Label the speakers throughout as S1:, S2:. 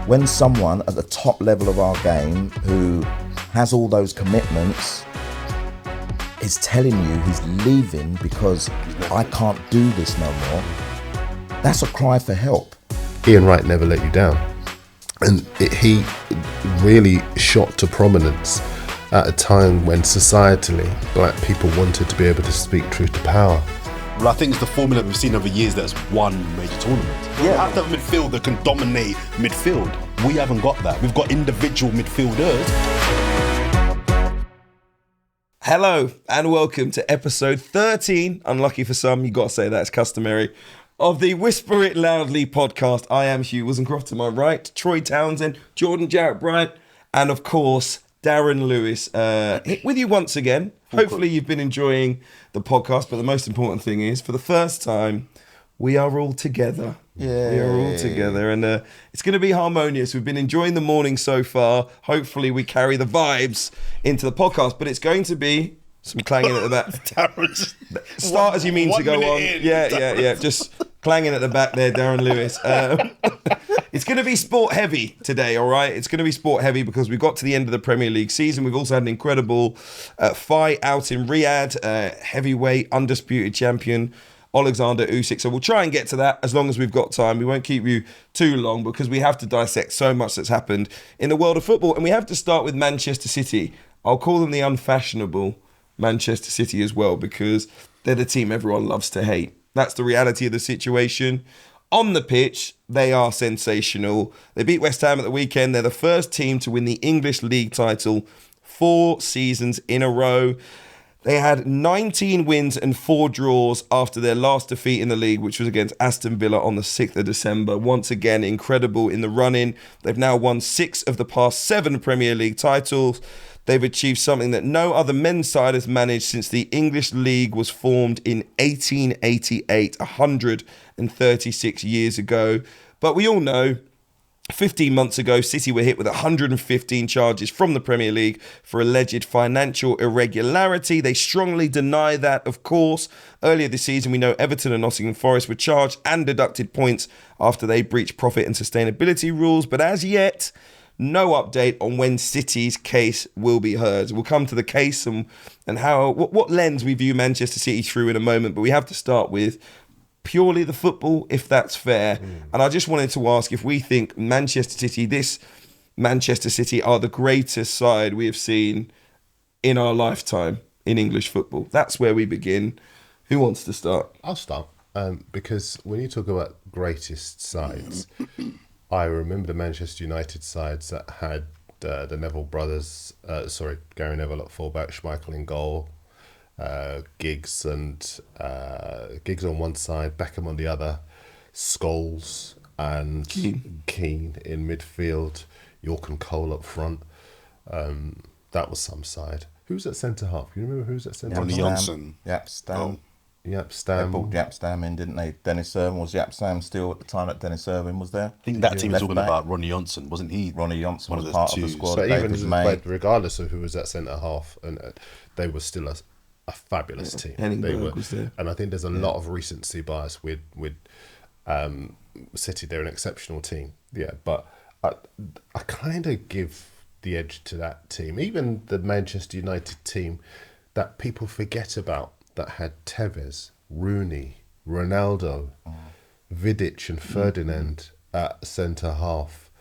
S1: when someone at the top level of our game who has all those commitments is telling you he's leaving because I can't do this no more, that's a cry for help.
S2: Ian Wright never let you down. And he really shot to prominence at a time when societally black people wanted to be able to speak truth to power.
S3: Well, I think it's the formula we've seen over years that's won major tournaments.
S1: Yeah.
S3: You have to have a midfield that can dominate midfield. We haven't got that. We've got individual midfielders.
S4: Hello and welcome to episode 13. Unlucky for some, you got to say that, it's customary, of the Whisper It Loudly podcast. I am Hugh Wilsoncroft, to my right, Troy Townsend, Jordan Jarrett Bryant, and of course, Darren Lewis. With you once again. Hopefully you've been enjoying the podcast, but the most important thing is, for the first time, we are all together. Yeah, we are all together, and it's going to be harmonious. We've been enjoying the morning so far. Hopefully we carry the vibes into the podcast, but it's going to be some clanging at the back. Start as you mean to go on. Yeah. Just clanging at the back there, Darren Lewis. It's going to be sport heavy today, all right? It's going to be sport heavy because we've got to the end of the Premier League season. We've also had an incredible fight out in Riyadh, heavyweight undisputed champion Alexander Usyk. So we'll try and get to that as long as we've got time. We won't keep you too long because we have to dissect so much that's happened in the world of football. And we have to start with Manchester City. I'll call them the unfashionable Manchester City as well because they're the team everyone loves to hate. That's the reality of the situation. On the pitch, they are sensational. They beat West Ham at the weekend. They're the first team to win the English League title 4 seasons in a row. They had 19 wins and 4 draws after their last defeat in the league, which was against Aston Villa on the 6th of December. Once again, incredible in the run-in. They've now won 6 of the past 7 Premier League titles. They've achieved something that no other men's side has managed since the English League was formed in 1888, 136 years ago. But we all know, 15 months ago, City were hit with 115 charges from the Premier League for alleged financial irregularity. They strongly deny that, of course. Earlier this season, we know Everton and Nottingham Forest were charged and deducted points after they breached profit and sustainability rules. But as yet, no update on when City's case will be heard. We'll come to the case and how what lens we view Manchester City through in a moment, but we have to start with purely the football, if that's fair. And I just wanted to ask if we think this Manchester City are the greatest side we have seen in our lifetime in English football. That's where we begin. Who wants to start?
S2: I'll start, because when you talk about greatest sides, I remember the Manchester United sides that had the Neville brothers, Gary Neville at fullback, Schmeichel in goal, Giggs on one side, Beckham on the other, Scholes and Keane in midfield, York and Cole up front. That was some side. Who was at centre half? You remember who was at centre half?
S3: Ronnie Johnson.
S1: Stam.
S2: Stam.
S1: They brought Stam in, didn't they? Dennis Irwin, was Stam still at the time that Dennis Irwin was there?
S3: I think that team was talking about Ronnie Johnson, wasn't he?
S1: Ronnie Johnson
S3: one
S1: was
S3: of the
S1: part
S3: two.
S1: of the squad.
S2: But regardless of who was at centre half, and they were still a fabulous team.
S4: Henningberg was there.
S2: And I think there's a lot of recency bias with City. They're an exceptional team. Yeah, but I kind of give the edge to that team. Even the Manchester United team that people forget about, that had Tevez, Rooney, Ronaldo, Vidic and Ferdinand at centre half.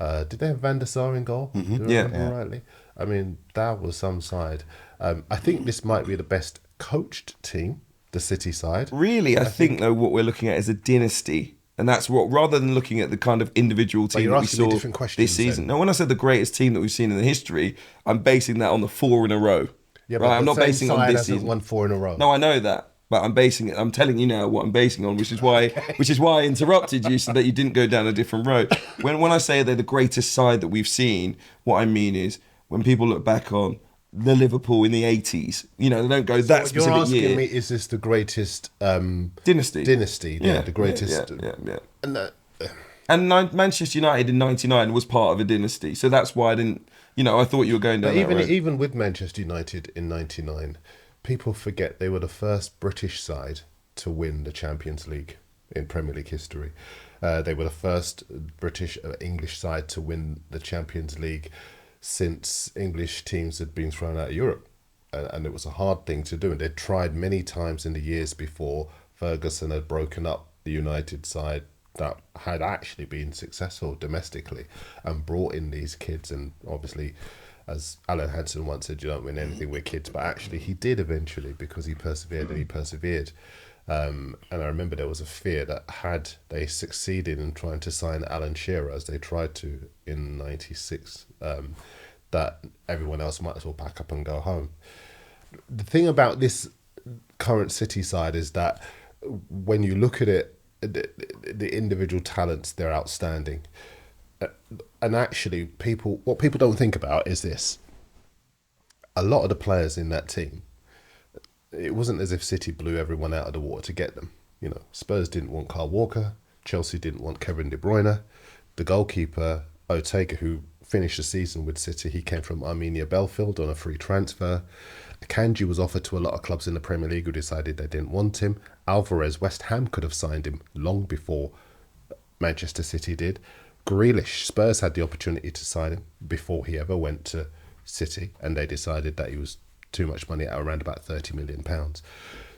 S2: Did they have Van der Sar in goal?
S4: Mm-hmm.
S2: Do I remember rightly? I mean, that was some side. I think this might be the best coached team, the City side.
S4: Really, I think though what we're looking at is a dynasty. And that's what, rather than looking at the kind of individual team that we saw this season. No, when I said the greatest team that we've seen in the history, I'm basing that on the 4 in a row.
S2: Yeah,
S4: right? I'm not basing it on this
S2: season.
S4: season.
S2: Won 4 in a row.
S4: No, I know that. But I'm telling you now what I'm basing on, which is why I interrupted you so that you didn't go down a different road. When I say they're the greatest side that we've seen, what I mean is when people look back on the Liverpool in the 80s, they don't go that specific year.
S2: You're asking me, is this the greatest
S4: dynasty?
S2: The greatest.
S4: Yeah. And Manchester United in '99 was part of a dynasty, so that's why I didn't. I thought you were going down that road.
S2: Even with Manchester United in '99. People forget they were the first British side to win the Champions League in Premier League history. They were the first British English side to win the Champions League since English teams had been thrown out of Europe. And it was a hard thing to do. And they'd tried many times in the years before. Ferguson had broken up the United side that had actually been successful domestically and brought in these kids. And obviously, as Alan Hansen once said, you don't win anything with kids. But actually, he did eventually, because he persevered and he persevered. And I remember there was a fear that had they succeeded in trying to sign Alan Shearer, as they tried to in '96, that everyone else might as well pack up and go home. The thing about this current City side is that when you look at it, the individual talents, they're outstanding. And actually, what people don't think about is this. A lot of the players in that team, it wasn't as if City blew everyone out of the water to get them. You know, Spurs didn't want Kyle Walker. Chelsea didn't want Kevin De Bruyne. The goalkeeper, Otega, who finished the season with City, he came from Arminia Belfield on a free transfer. Akanji was offered to a lot of clubs in the Premier League who decided they didn't want him. Alvarez, West Ham could have signed him long before Manchester City did. Grealish, Spurs had the opportunity to sign him before he ever went to City, and they decided that he was too much money at around about £30 million.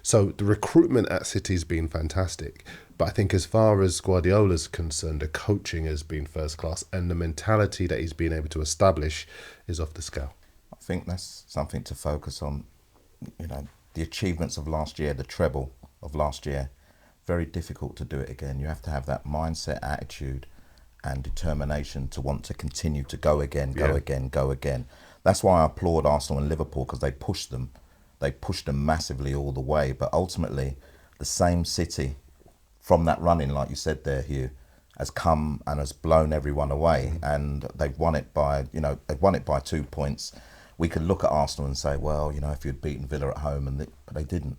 S2: So the recruitment at City's been fantastic. But I think as far as Guardiola's concerned, the coaching has been first class, and the mentality that he's been able to establish is off the scale.
S1: I think that's something to focus on. You know, the achievements of last year, the treble of last year, very difficult to do it again. You have to have that mindset, attitude and determination to want to continue to go again, go again. That's why I applaud Arsenal and Liverpool, because they pushed them massively all the way. But ultimately, the same City from that run-in, like you said there, Hugh, has come and has blown everyone away, and they've won it by 2 points. We could look at Arsenal and say, well, you know, if you'd beaten Villa at home, but they didn't.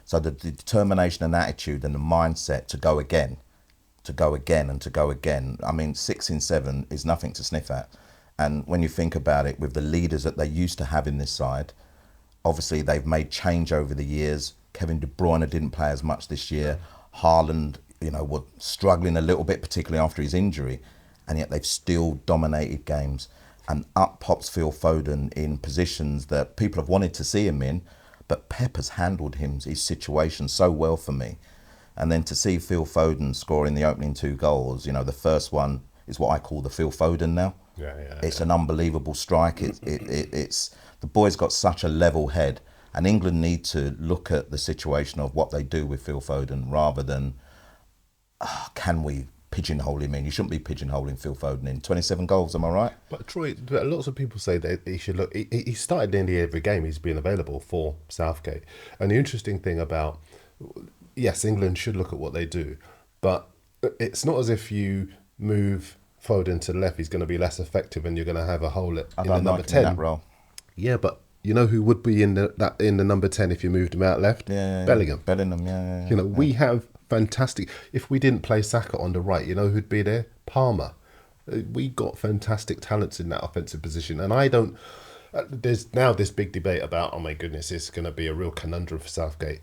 S1: So the determination and attitude and the mindset to go again. I mean, 6 in 7 is nothing to sniff at. And when you think about it, with the leaders that they used to have in this side, obviously they've made change over the years. Kevin De Bruyne didn't play as much this year. Haaland, you know, was struggling a little bit, particularly after his injury, and yet they've still dominated games. And up pops Phil Foden in positions that people have wanted to see him in, but Pep has handled his situation so well for me. And then to see Phil Foden scoring the opening 2 goals, you know, the first one is what I call the Phil Foden now. It's an unbelievable strike. It's the boy's got such a level head, and England need to look at the situation of what they do with Phil Foden rather than can we pigeonhole him in? You shouldn't be pigeonholing Phil Foden in 27 goals. Am I right?
S2: But Troy, lots of people say that he should look. He started nearly every game he's been available for Southgate, and the interesting thing about, yes, England should look at what they do, but it's not as if you move Foden to the left, he's going to be less effective, and you're going to have a hole in the number 10
S1: in that role.
S2: Yeah, but you know who would be in the number 10 if you moved him out left? Bellingham.
S1: Yeah.
S2: You know, we have fantastic. If we didn't play Saka on the right, you know who'd be there? Palmer. We got fantastic talents in that offensive position, and I don't. There's now this big debate about, oh my goodness, it's going to be a real conundrum for Southgate.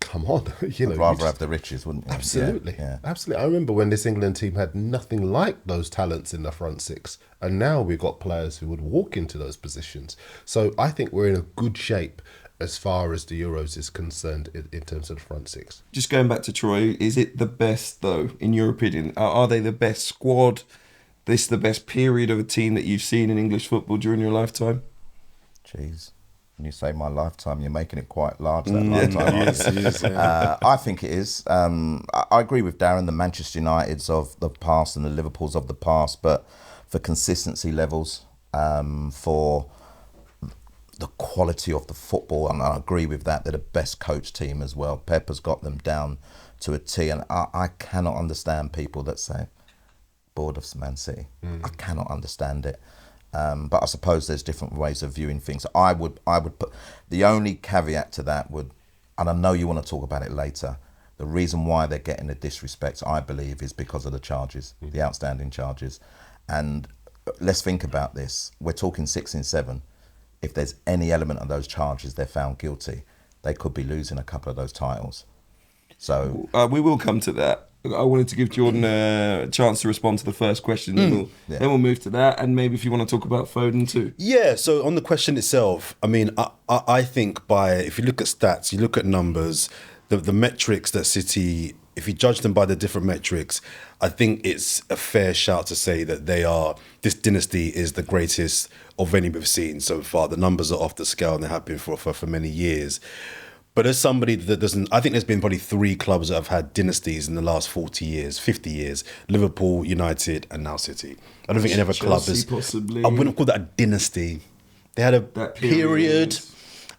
S2: Come on, you know.
S1: I'd rather have the riches, wouldn't you?
S2: Absolutely,
S1: yeah.
S2: Absolutely. I remember when this England team had nothing like those talents in the front six, and now we've got players who would walk into those positions. So I think we're in a good shape as far as the Euros is concerned in terms of the front six.
S4: Just going back to Troy, is it the best though, in your opinion? Are they the best squad? This the best period of a team that you've seen in English football during your lifetime?
S1: Jeez. When you say my lifetime, you're making it quite large, that lifetime.
S3: Yes, yeah.
S1: I think it is. I agree with Darren, the Manchester Uniteds of the past and the Liverpools of the past, but for consistency levels, for the quality of the football, and I agree with that, they're the best coach team as well. Pep has got them down to a T, and I cannot understand people that say, bored of Man City. I cannot understand it. But I suppose there's different ways of viewing things. I would put the only caveat to that would, and I know you want to talk about it later, the reason why they're getting the disrespect, I believe, is because of the charges, the outstanding charges. And let's think about this. We're talking 6 in 7. If there's any element of those charges they're found guilty, they could be losing a couple of those titles. So
S4: we will come to that. I wanted to give Jordan a chance to respond to the first question. Then we'll move to that, and maybe if you want to talk about Foden too.
S3: Yeah, so on the question itself, I mean, I think if you look at stats, you look at numbers, the metrics that City, if you judge them by the different metrics, I think it's a fair shout to say that this dynasty is the greatest of any we've seen so far. The numbers are off the scale and they have been for many years. But as somebody that doesn't, I think there's been probably 3 clubs that have had dynasties in the last 40 years, 50 years. Liverpool, United, and now City. I don't think any other club is.
S4: Possibly.
S3: I wouldn't call that a dynasty. They had a period.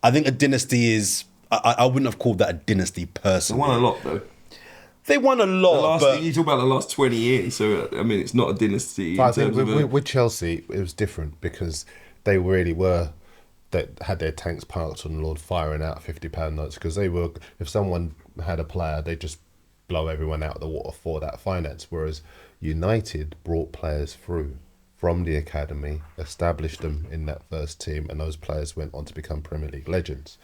S3: I think a dynasty is. I wouldn't have called that a dynasty personally.
S4: They won a lot though.
S3: They won a lot. But
S4: you talk about the last 20 years, so I mean, it's not a dynasty.
S2: But I think with Chelsea, it was different because they really were. That had their tanks parked on the Lord, firing out £50 notes because they were. If someone had a player, they just blow everyone out of the water for that finance. Whereas United brought players through from the academy, established them in that first team, and those players went on to become Premier League legends.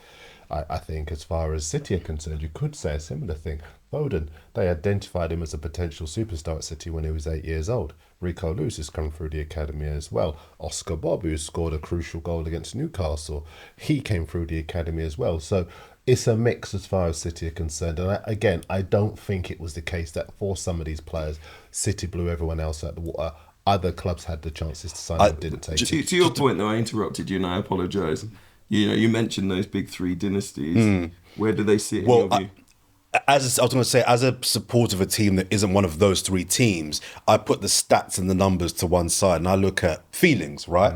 S2: I think as far as City are concerned, you could say a similar thing. Foden, they identified him as a potential superstar at City when he was 8 years old. Rico Lewis has come through the academy as well. Oscar Bob, who scored a crucial goal against Newcastle, he came through the academy as well. So it's a mix as far as City are concerned. And I don't think it was the case that for some of these players, City blew everyone else out of the water. Other clubs had the chances to sign and didn't take it.
S4: To your point, though, I interrupted you and I apologise. You mentioned those big 3 dynasties. Where do they sit in your view?
S3: I was going to say, as a supporter of a team that isn't one of those 3 teams, I put the stats and the numbers to one side and I look at feelings, right?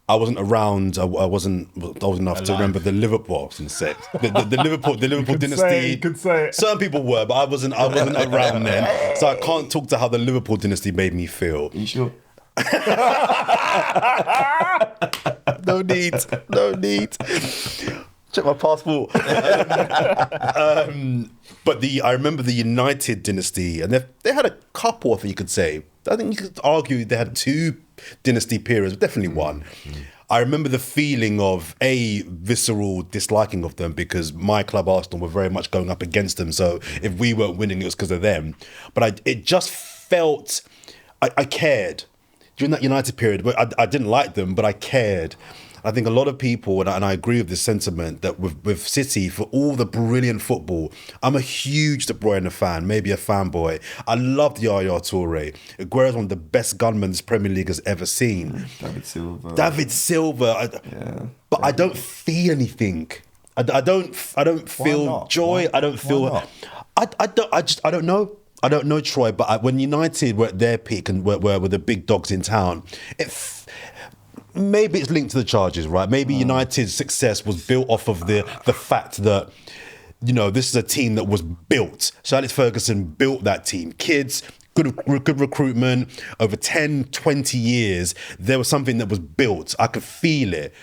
S3: I wasn't around. I wasn't old enough to remember the Liverpool. I was going to say the Liverpool dynasty.
S2: You could say it.
S3: Certain people were, but I wasn't around then, so I can't talk to how the Liverpool dynasty made me feel.
S4: Are you sure?
S3: No need. Check my passport. But I remember the United dynasty, and they had a couple, I think you could say. I think you could argue they had 2 dynasty periods, but definitely one. I remember the feeling of a visceral disliking of them because my club Arsenal were very much going up against them. So if we weren't winning, it was because of them. But it just felt, I cared. During that United period, I didn't like them, but I cared. I think a lot of people, and I agree with this sentiment, that with City, for all the brilliant football, I'm a huge De Bruyne fan, maybe a fanboy. I loved Yaya Toure. Aguero's one of the best gunmen this Premier League has ever seen. David Silva. But I don't feel anything. I don't feel joy. I don't feel. I don't know. I don't know, Troy, but when United were at their peak and were the big dogs in town, maybe it's linked to the charges, right? Maybe United's success was built off of the fact that, this is a team that was built. Sir Alex Ferguson built that team. Kids, good recruitment, over 10, 20 years, there was something that was built. I could feel it.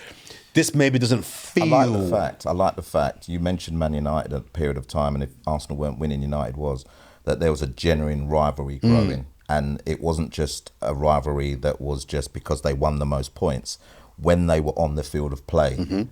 S3: This maybe doesn't feel...
S1: I like the fact. You mentioned Man United at a period of time, and if Arsenal weren't winning, United was, that there was a genuine rivalry growing. And it wasn't just a rivalry that was just because they won the most points. When they were on the field of play,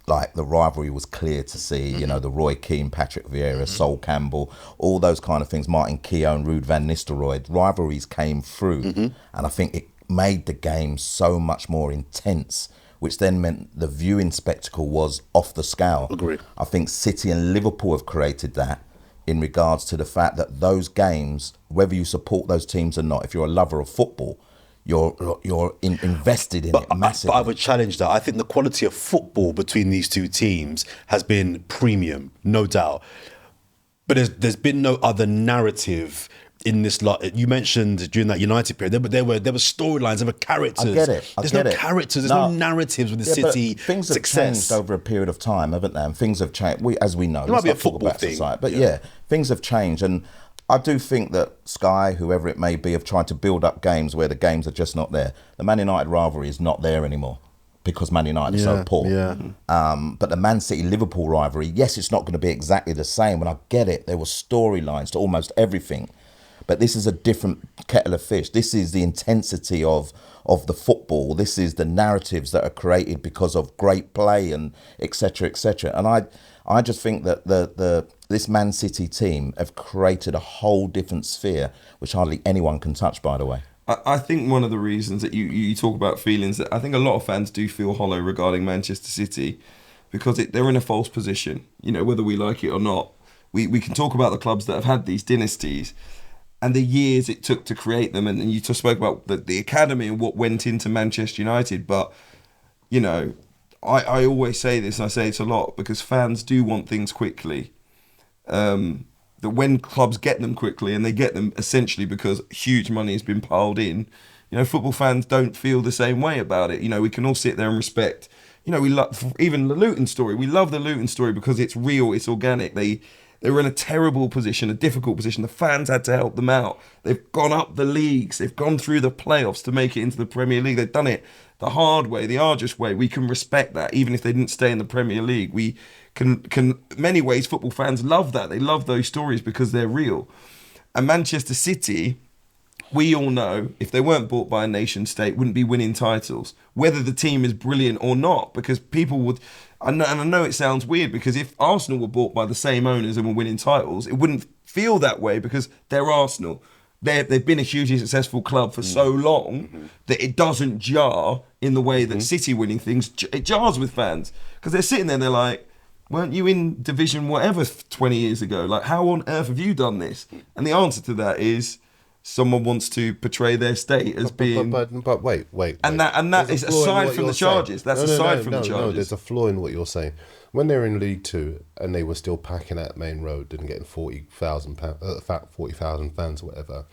S1: like the rivalry was clear to see, the Roy Keane, Patrick Vieira, Sol Campbell, all those kind of things, Martin Keown, Ruud van Nistelrooy, rivalries came through. And I think it made the game so much more intense, which then meant the viewing spectacle was off the scale.
S3: Agree.
S1: I think City and Liverpool have created that in regards to the fact that those games, whether you support those teams or not, if you're a lover of football, you're invested in it massively.
S3: But I would challenge that. I think the quality of football between these 2 teams has been premium, no doubt. But there's been no other narrative in this lot. You mentioned during that United period, there were storylines, there were characters.
S1: I get it.
S3: There's no characters, there's no narratives with the City
S1: things have
S3: success.
S1: changed over a period of time, haven't they? And things have changed. As we know,
S3: it might be a football thing,
S1: but things have changed, and I do think that Sky, whoever it may be, have tried to build up games where the games are just not there. The Man United rivalry is not there anymore because Man United is so poor. But the Man City-Liverpool rivalry, yes, it's not going to be exactly the same, and I get it. There were storylines to almost everything. But this is a different kettle of fish. This is the intensity of the football. This is the narratives that are created because of great play and etc. etc. And I just think that this Man City team have created a whole different sphere, which hardly anyone can touch, by the way.
S4: I think one of the reasons that you talk about feelings, that I think a lot of fans do feel hollow regarding Manchester City, because they're in a false position, whether we like it or not. We can talk about the clubs that have had these dynasties and the years it took to create them, and you just spoke about the academy and what went into Manchester United, but, I always say this, and I say it a lot, because fans do want things quickly. That when clubs get them quickly, and they get them essentially because huge money has been piled in, football fans don't feel the same way about it. We can all sit there and respect. We love even the Luton story. We love the Luton story because it's real, it's organic. They were in a terrible position, a difficult position. The fans had to help them out. They've gone up the leagues. They've gone through the playoffs to make it into the Premier League. They've done it the hard way, the arduous way. We can respect that, even if they didn't stay in the Premier League. We can many ways, football fans love that. They love those stories because they're real. And Manchester City, we all know, if they weren't bought by a nation state, wouldn't be winning titles, whether the team is brilliant or not, because people would... I know it sounds weird, because if Arsenal were bought by the same owners and were winning titles, it wouldn't feel that way because they're Arsenal. They've been a hugely successful club for so long that it doesn't jar in the way that City winning things, it jars with fans. Because they're sitting there and they're like, weren't you in division whatever 20 years ago? Like, how on earth have you done this? And the answer to that is someone wants to portray their state as being...
S2: But wait.
S4: And that is aside from the charges. That's aside from the charges.
S2: No, there's a flaw in what you're saying. When they were in League Two and they were still packing out Main Road and getting 40,000 fans or whatever,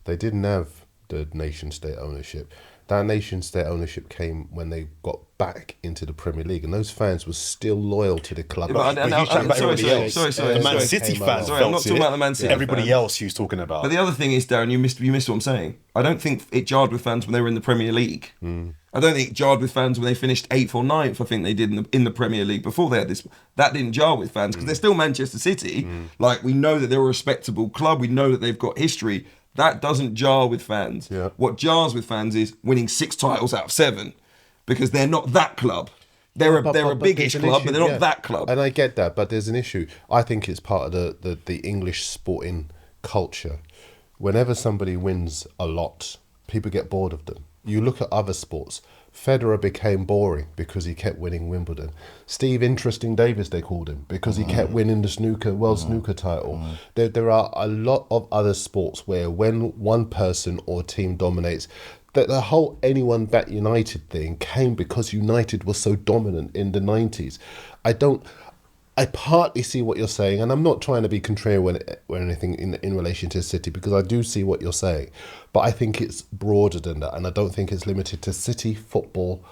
S2: they didn't have the nation state ownership. That nation state ownership came when they got back into the Premier League, and those fans were still loyal to the club.
S4: Sorry.
S3: The Man City fans.
S4: Sorry, I'm not talking about the Man City.
S3: Everybody
S4: fans.
S3: else who's talking about.
S4: But the other thing is, Darren, you missed what I'm saying. I don't think it jarred with fans when they were in the Premier League. I don't think it jarred with fans when they finished 8th or 9th. I think they did in the Premier League before they had this. That didn't jar with fans because they're still Manchester City. Like, we know that they're a respectable club. We know that they've got history. That doesn't jar with fans.
S2: Yeah.
S4: What jars with fans is winning 6 titles out of 7, because they're not that club. They're a biggish club, but they're not that club.
S2: And I get that, but there's an issue. I think it's part of the English sporting culture. Whenever somebody wins a lot, people get bored of them. You look at other sports. Federer became boring because he kept winning Wimbledon. Steve Interesting Davis, they called him, because he kept winning the world snooker title. There are a lot of other sports where when one person or team dominates, the whole anyone bat United thing came because United was so dominant in the 90s. I partly see what you're saying, and I'm not trying to be contrarian or anything in relation to City, because I do see what you're saying, but I think it's broader than that, and I don't think it's limited to City football,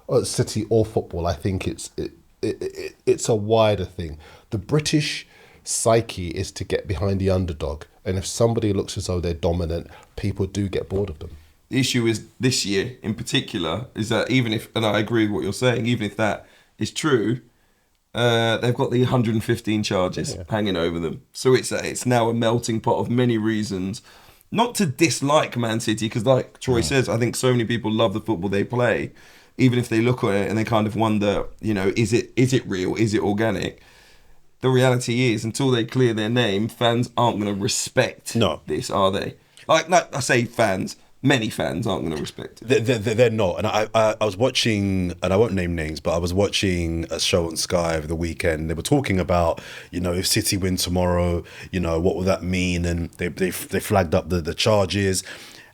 S2: or City or football. I think it's a wider thing. The British psyche is to get behind the underdog, and if somebody looks as though they're dominant, people do get bored of them.
S4: The issue is this year in particular is that even if, and I agree with what you're saying, even if that is true, they've got the 115 charges hanging over them. So it's now a melting pot of many reasons. Not to dislike Man City, because like Troy says, I think so many people love the football they play, even if they look at it and they kind of wonder, is it real? Is it organic? The reality is, until they clear their name, fans aren't going to respect this, are they? Like, no, I say fans. Many fans aren't going to respect it.
S3: They're not. And I was watching, and I won't name names, but I was watching a show on Sky over the weekend. They were talking about, if City win tomorrow, what will that mean? And they flagged up the charges,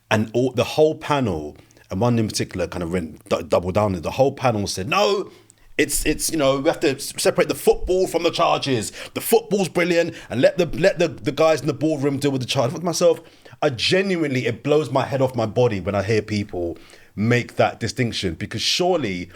S3: and the whole panel, and one in particular kind of went double down. The whole panel said, no, it's we have to separate the football from the charges. The football's brilliant, and let the guys in the boardroom deal with the charge. I thought to myself, it blows my head off my body when I hear people make that distinction, because surely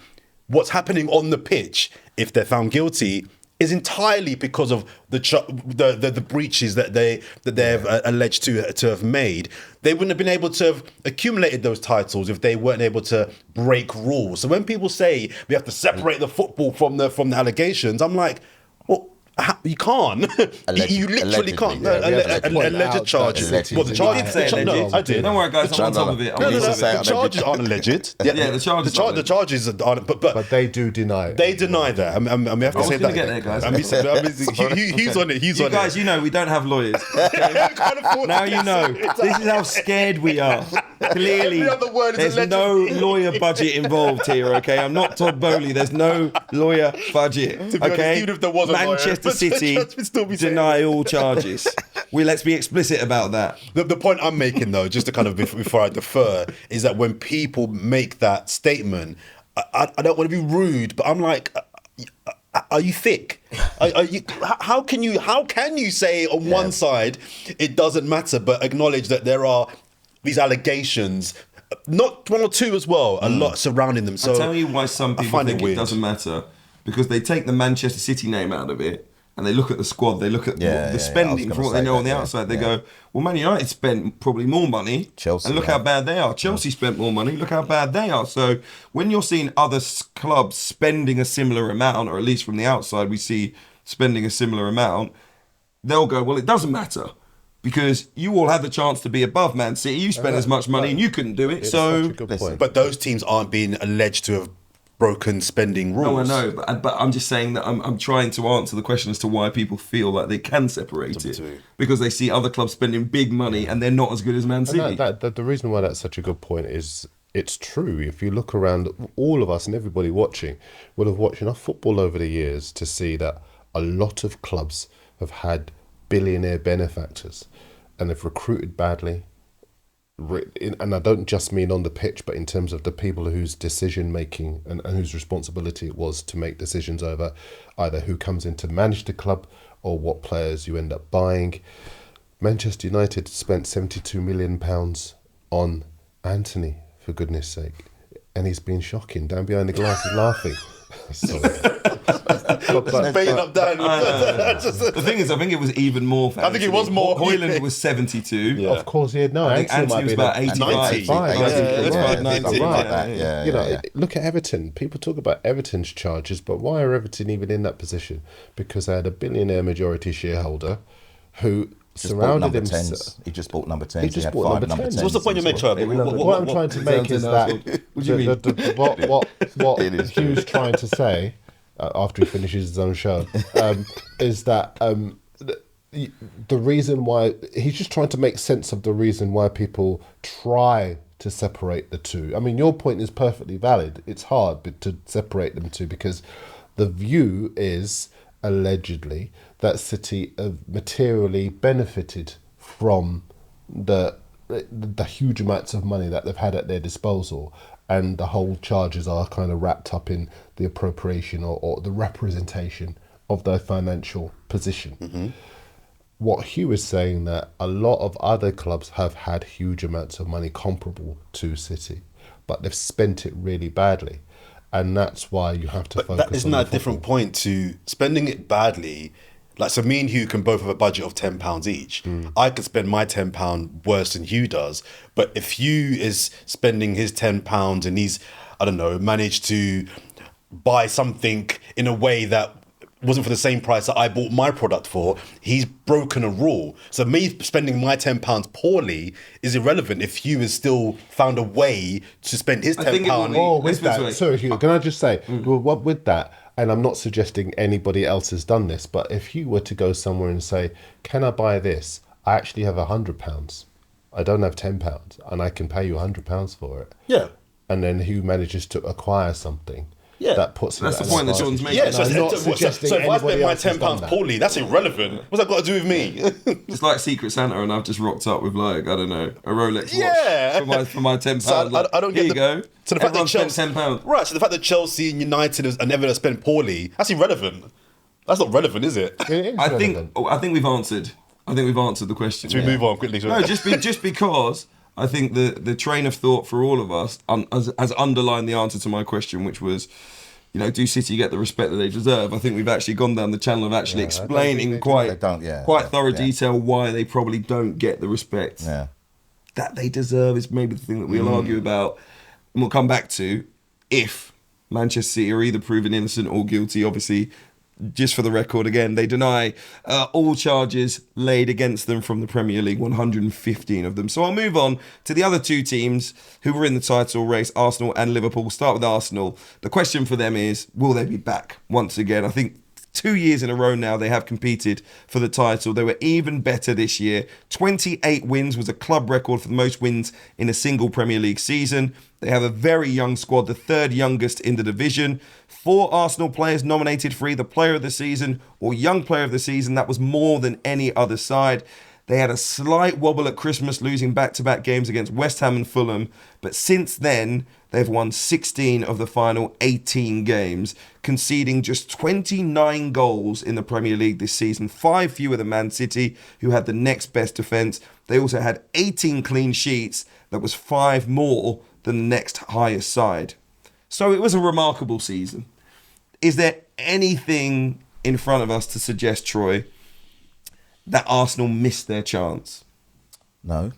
S3: what's happening on the pitch, if they're found guilty, is entirely because of the breaches that they've alleged to have made. They wouldn't have been able to have accumulated those titles if they weren't able to break rules. So when people say we have to separate the football from the allegations, I'm like, well, You can't. You literally can't. No,
S2: Yeah, we have to point
S3: alleged
S2: out
S3: charges.
S2: that
S3: Well, the
S2: alleged.
S3: charges.
S4: You did say alleged.
S3: No, I did.
S4: Don't worry, guys. I'm on top of it. I'm on top of
S3: The
S4: it.
S3: charges aren't alleged.
S4: Yeah, the charges aren't
S3: The charges aren't.
S2: But they do deny it.
S3: they deny that. I mean, we have to
S4: I was
S3: say
S4: gonna
S3: that.
S4: get there, guys.
S3: He's on it. He's
S4: You
S3: on
S4: guys,
S3: it.
S4: you know we don't have lawyers. Now you know. This is how scared we are. Clearly,
S3: Every other word is
S4: there's
S3: alleged.
S4: no lawyer budget involved here, okay? I'm not Todd Bowley. There's no lawyer budget,
S3: To be honest,
S4: okay?
S3: even if there was a lawyer,
S4: Manchester
S3: but
S4: City
S3: we'd still be saying
S4: deny all charges. Let's be explicit about that.
S3: The point I'm making, though, just to kind of before I defer, is that when people make that statement, I don't want to be rude, but I'm like, are you thick? How can you say on one side it doesn't matter, but acknowledge that there are these allegations, not one or two as well, a lot surrounding them. So
S4: I'll tell you why some
S3: I
S4: people
S3: find
S4: think it
S3: weird.
S4: doesn't matter. Because they take the Manchester City name out of it and they look at the squad, they look at the spending from what they know on the outside. They go, well, Man United spent probably more money.
S1: Chelsea,
S4: and look how bad they are. Chelsea spent more money. Look how bad they are. So when you're seeing other clubs spending a similar amount, or at least from the outside we see spending a similar amount, they'll go, well, it doesn't matter. Because you all had the chance to be above Man City. You spent as much money and you couldn't do it.
S2: It's
S4: So
S2: such a good point.
S3: But those teams aren't being alleged to have broken spending rules.
S4: no, I know, but I'm just saying that I'm trying to answer the question as to why people feel like they can separate it because they see other clubs spending big money and they're not as good as Man City.
S2: The reason why that's such a good point is it's true. If you look around, all of us and everybody watching will have watched enough football over the years to see that a lot of clubs have had billionaire benefactors and have recruited badly. And I don't just mean on the pitch, but in terms of the people whose decision making and whose responsibility it was to make decisions over either who comes in to manage the club or what players you end up buying. Manchester United spent £72 million on Anthony, for goodness sake, and he's been shocking. Down behind the glasses laughing. Sorry.
S3: Baiting up Dan.
S4: The thing is, I think it was even more.
S3: I think it was more.
S4: Hoyland was 72.
S2: Of course, he had no.
S4: I think Anthony was about 85.
S3: 90.
S2: Look at Everton. People talk about Everton's charges, but why are Everton even in that position? Because they had a billionaire majority shareholder who surrounded himself.
S1: He just bought number 10.
S2: He just bought number 10.
S3: So what's the point you make, Charlie?
S2: What I'm trying to make is that
S4: What do you mean?
S2: what Hugh's trying to say after he finishes his own show is that the reason why he's just trying to make sense of the reason why people try to separate the two. I mean, your point is perfectly valid. It's hard to separate them two because the view is allegedly that City have materially benefited from the huge amounts of money that they've had at their disposal, and the whole charges are kind of wrapped up in the appropriation or the representation of their financial position. Mm-hmm. What Hugh is saying that a lot of other clubs have had huge amounts of money comparable to City, but they've spent it really badly. And that's why you have to focus on
S3: isn't that a different point to spending it badly? Like, so me and Hugh can both have a budget of £10 each. I could spend my £10 worse than Hugh does. But if Hugh is spending his £10 and he's, I don't know, managed to buy something in a way that wasn't for the same price that I bought my product for, he's broken a rule. So me spending my £10 poorly is irrelevant if Hugh has still found a way to spend his £10.
S2: Oh, with that, sorry Hugh, can I just say, well, what with that, and I'm not suggesting anybody else has done this, but if you were to go somewhere and say, can I buy this? I actually have £100. I don't have £10 and I can pay you £100 for it.
S3: Yeah.
S2: And then Hugh manages to acquire something.
S3: Yeah,
S2: that puts
S4: that's the point that John's making.
S3: Yeah, so if I spend my
S2: £10
S3: poorly, that's irrelevant. What's that got to do with me?
S4: It's like Secret Santa, and I've just rocked up with, like, I don't know, a Rolex watch for my £10.
S3: So I don't get
S4: here you go.
S3: So the fact that
S4: Everyone spent
S3: Chelsea,
S4: £10.
S3: right? So the fact that Chelsea and United and Everton spend poorly, that's irrelevant. That's not relevant, is it?
S4: I think we've answered. I think we've answered the question.
S3: Should we move on quickly?
S4: No, just because I think the train of thought for all of us has underlined the answer to my question, which was, you know, do City get the respect that they deserve? I think we've actually gone down the channel of actually explaining in quite thorough detail why they probably don't get the respect that they deserve is maybe the thing that we'll argue about. And we'll come back to if Manchester City are either proven innocent or guilty. Obviously, just for the record again, they deny all charges laid against them from the Premier League, 115 of them. So I'll move on to the other two teams who were in the title race, Arsenal and Liverpool. We'll start with Arsenal. The question for them is, will they be back once again? I think 2 years in a row now they have competed for the title. They were even better this year. 28 wins was a club record for the most wins in a single Premier League season. They have a very young squad, the third youngest in the division. 4 Arsenal players nominated for either Player of the Season or Young Player of the Season. That was more than any other side. They had a slight wobble at Christmas, losing back-to-back games against West Ham and Fulham. But since then, they've won 16 of the final 18 games, conceding just 29 goals in the Premier League this season, 5 fewer than Man City, who had the next best defence. They also had 18 clean sheets. That was 5 more than the next highest side. So it was a remarkable season. Is there anything in front of us to suggest, Troy, that Arsenal missed their chance?
S1: No.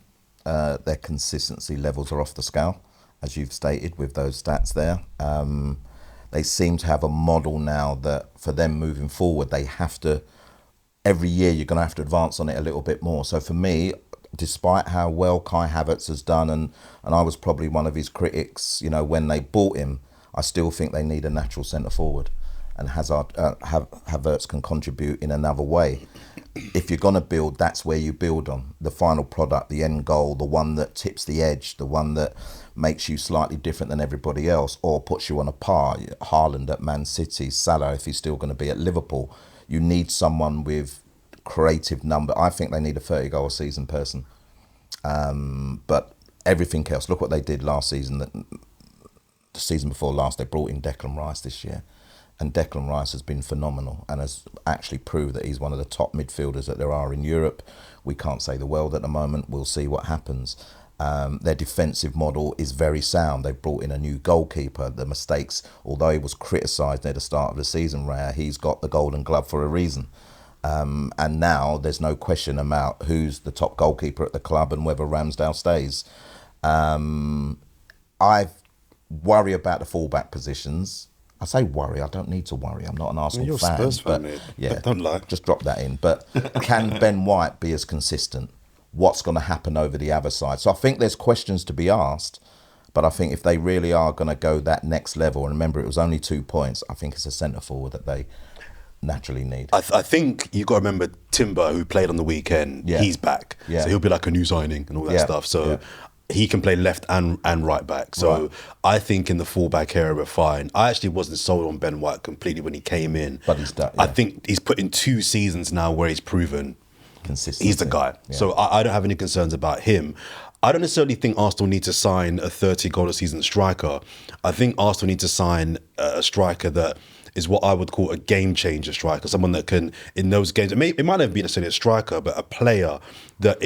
S1: Their consistency levels are off the scale, as you've stated with those stats there. They seem to have a model now that for them moving forward, they have to, every year you're going to have to advance on it a little bit more. So for me, despite how well Kai Havertz has done, and I was probably one of his critics, when they bought him, I still think they need a natural centre forward, and Havertz can contribute in another way. If you're going to build, that's where you build on the final product, the end goal, the one that tips the edge, the one that makes you slightly different than everybody else or puts you on a par. Haaland at Man City, Salah if he's still going to be at Liverpool. You need someone with creative number. I think they need a 30-goal a season person. But everything else, look what they did last season. The season before last, they brought in Declan Rice this year. And Declan Rice has been phenomenal and has actually proved that he's one of the top midfielders that there are in Europe. We can't say the world at the moment. We'll see what happens. Their defensive model is very sound. They've brought in a new goalkeeper. The mistakes, although he was criticised at the start of the season, Raya, he's got the Golden Glove for a reason. And now there's no question about who's the top goalkeeper at the club and whether Ramsdale stays. I worry about the fullback positions. I say worry, I don't need to worry. I'm not an Arsenal fan.
S3: You're a Spurs fan, mate.
S1: Yeah,
S3: don't lie.
S1: Just drop that in. But can Ben White be as consistent? What's going to happen over the other side? So I think there's questions to be asked, but I think if they really are going to go that next level, and remember it was only 2 points, I think it's a centre forward that they naturally need.
S3: I think you've got to remember Timber, who played on the weekend, he's back.
S1: Yeah.
S3: So he'll be like a new signing and all that stuff. So he can play left and right back. So I think in the fullback area we're fine. I actually wasn't sold on Ben White completely when he came in.
S1: But he's done.
S3: I think he's put in 2 seasons now where he's proven
S1: consistency.
S3: He's the guy. Yeah. So I don't have any concerns about him. I don't necessarily think Arsenal need to sign a 30-goal a season striker. I think Arsenal need to sign a striker that is what I would call a game changer striker, someone that can, in those games, it might not have been necessarily a striker, but a player that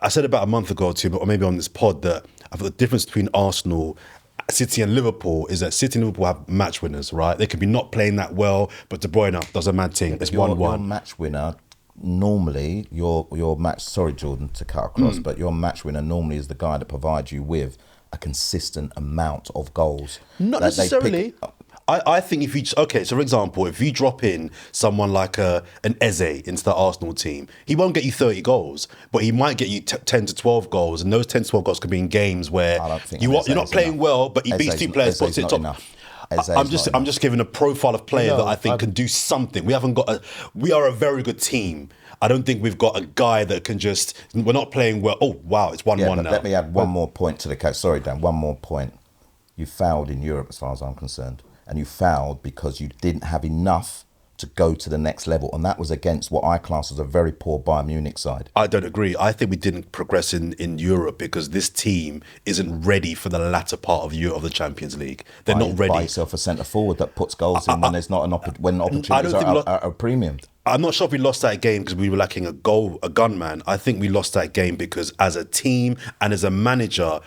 S3: I said about a month ago or two, or maybe on this pod, that I thought the difference between Arsenal, City and Liverpool is that City and Liverpool have match winners, right? They could be not playing that well, but De Bruyne does a mad thing. It's 1-1.
S1: Your match winner, normally, your match, sorry Jordan to cut across, but your match winner normally is the guy that provides you with a consistent amount of goals.
S3: Not necessarily. I think if you, so for example, if you drop in someone like an Eze into the Arsenal team, he won't get you 30 goals, but he might get you 10 to 12 goals, and those 10 to 12 goals could be in games where you're not playing well, but he beats 2 players, puts it top. I'm just giving a profile of player that I think can do something. We are a very good team. I don't think we've got a guy that can we're not playing well. Oh, wow, it's 1-1 now.
S1: Let me add one more point to the case. Sorry, Dan, one more point. You fouled in Europe as far as I'm concerned. And you fouled because you didn't have enough to go to the next level. And that was against what I class as a very poor Bayern Munich side.
S3: I don't agree. I think we didn't progress in Europe because this team isn't ready for the latter part of the Champions League. They're not ready.
S1: Buy yourself a centre forward that puts goals in when there's not when opportunities are at a premium.
S3: I'm not sure if we lost that game because we were lacking a gunman. I think we lost that game because as a team and as a manager,